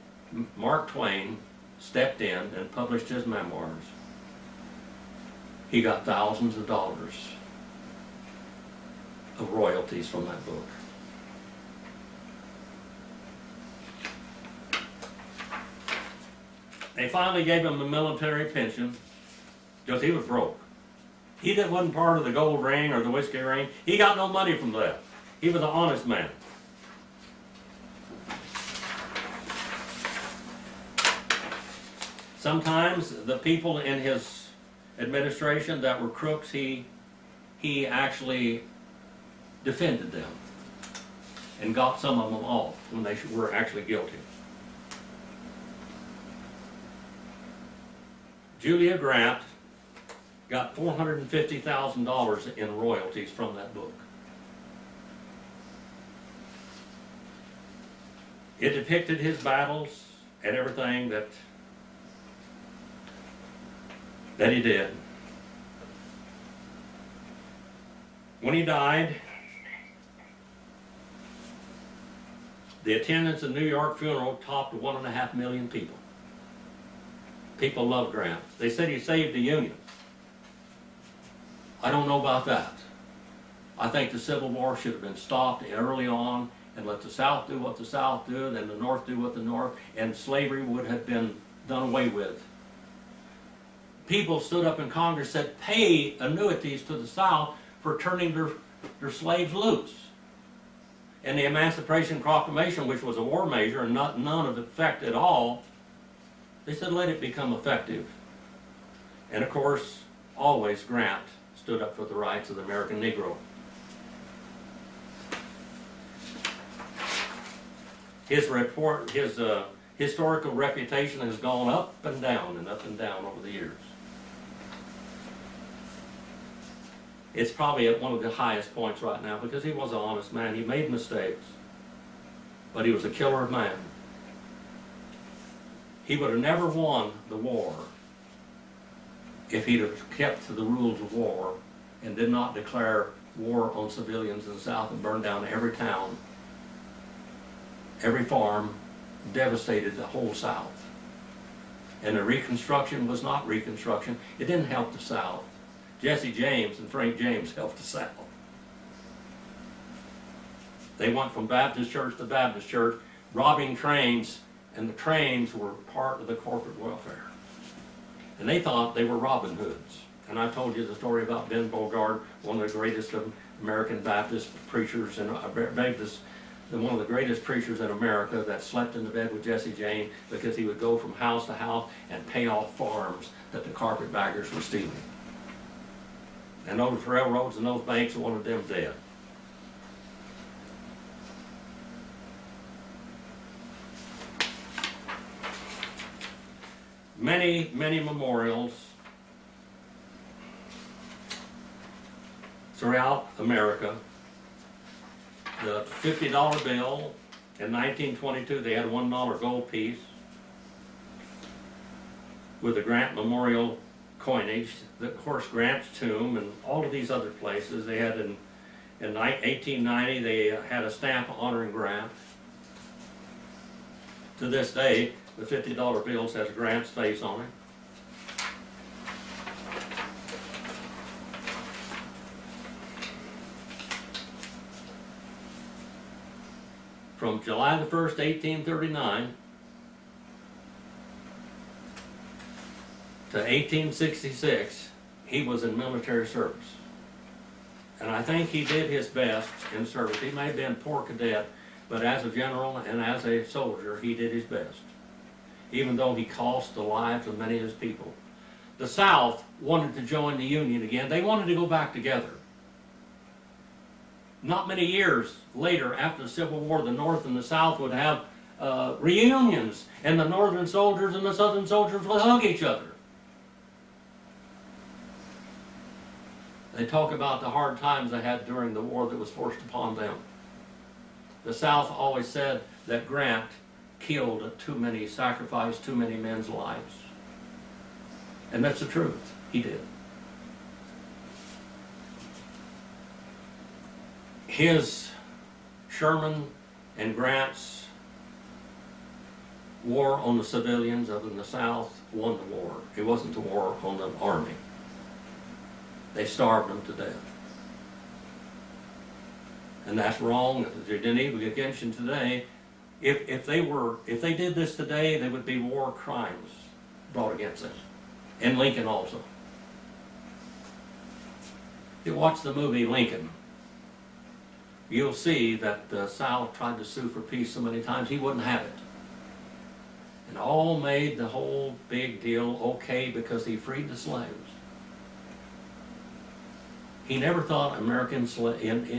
Mark Twain stepped in and published his memoirs, he got thousands of dollars of royalties from that book. They finally gave him a military pension because he was broke. He wasn't part of the gold ring or the whiskey ring. He got no money from that. He was an honest man. Sometimes the people in his administration that were crooks, he actually defended them and got some of them off when they were actually guilty. Julia Grant got $450,000 in royalties from that book. It depicted his battles and everything that he did. When he died, the attendance at the New York funeral topped 1.5 million people. People loved Grant. They said he saved the Union. I don't know about that. I think the Civil War should have been stopped early on and let the South do what the South did and the North do what the North, and slavery would have been done away with. People stood up in Congress and said, pay annuities to the South for turning their slaves loose. And the Emancipation Proclamation, which was a war measure and none of effect at all, they said, let it become effective. And of course, always Grant stood up for the rights of the American Negro. His historical reputation has gone up and down over the years. It's probably at one of the highest points right now because he was an honest man. He made mistakes, but he was a killer of man. He would have never won the war if he'd have kept to the rules of war and did not declare war on civilians in the South and burned down every town, every farm, devastated the whole South. And the Reconstruction was not Reconstruction. It didn't help the South. Jesse James and Frank James helped the South. They went from Baptist church to Baptist church, robbing trains, and the trains were part of the corporate welfare. And they thought they were Robin Hoods. And I told you the story about Ben Bogard, one of the greatest of American Baptist preachers, and one of the greatest preachers in America that slept in the bed with Jesse James because he would go from house to house and pay off farms that the carpetbaggers were stealing. And those railroads and those banks wanted them dead. Many, many memorials throughout America. The $50 bill in 1922, they had a $1 gold piece with the Grant Memorial coinage, of course Grant's tomb, and all of these other places. They had in 1890, they had a stamp honoring Grant. To this day, the $50 bill has Grant's face on it. From July the 1st, 1839 to 1866, he was in military service. And I think he did his best in service. He may have been a poor cadet, but as a general and as a soldier, he did his best, even though he cost the lives of many of his people. The South wanted to join the Union again. They wanted to go back together. Not many years later, after the Civil War, the North and the South would have reunions, and the Northern soldiers and the Southern soldiers would hug each other. They talk about the hard times they had during the war that was forced upon them. The South always said that Grant killed too many, sacrificed too many men's lives. And that's the truth. He did. His, Sherman and Grant's war on the civilians up in the South won the war. It wasn't the war on the army. They starved them to death. And that's wrong. The Geneva Convention today, if they did this today, there would be war crimes brought against them. And Lincoln also. If you watch the movie Lincoln, you'll see that the South tried to sue for peace so many times he wouldn't have it. And all made the whole big deal okay because he freed the slaves. He never thought Americans, the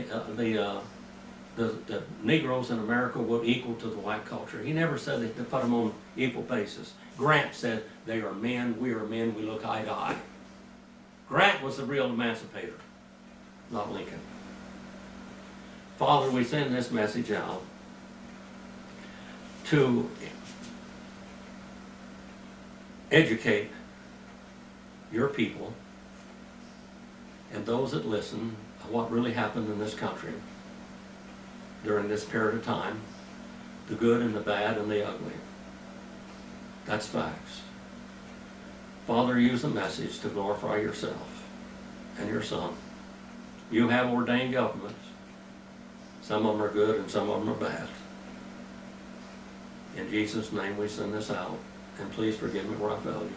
Negroes in America were equal to the white culture. He never said that to put them on equal basis. Grant said, they are men, we are men, we look eye to eye. Grant was the real emancipator, not Lincoln. Father, we send this message out to educate your people and those that listen of what really happened in this country during this period of time, the good and the bad and the ugly. That's facts. Father, use the message to glorify yourself and your Son. You have ordained governments. Some of them are good and some of them are bad. In Jesus' name we send this out. And please forgive me where I failed you.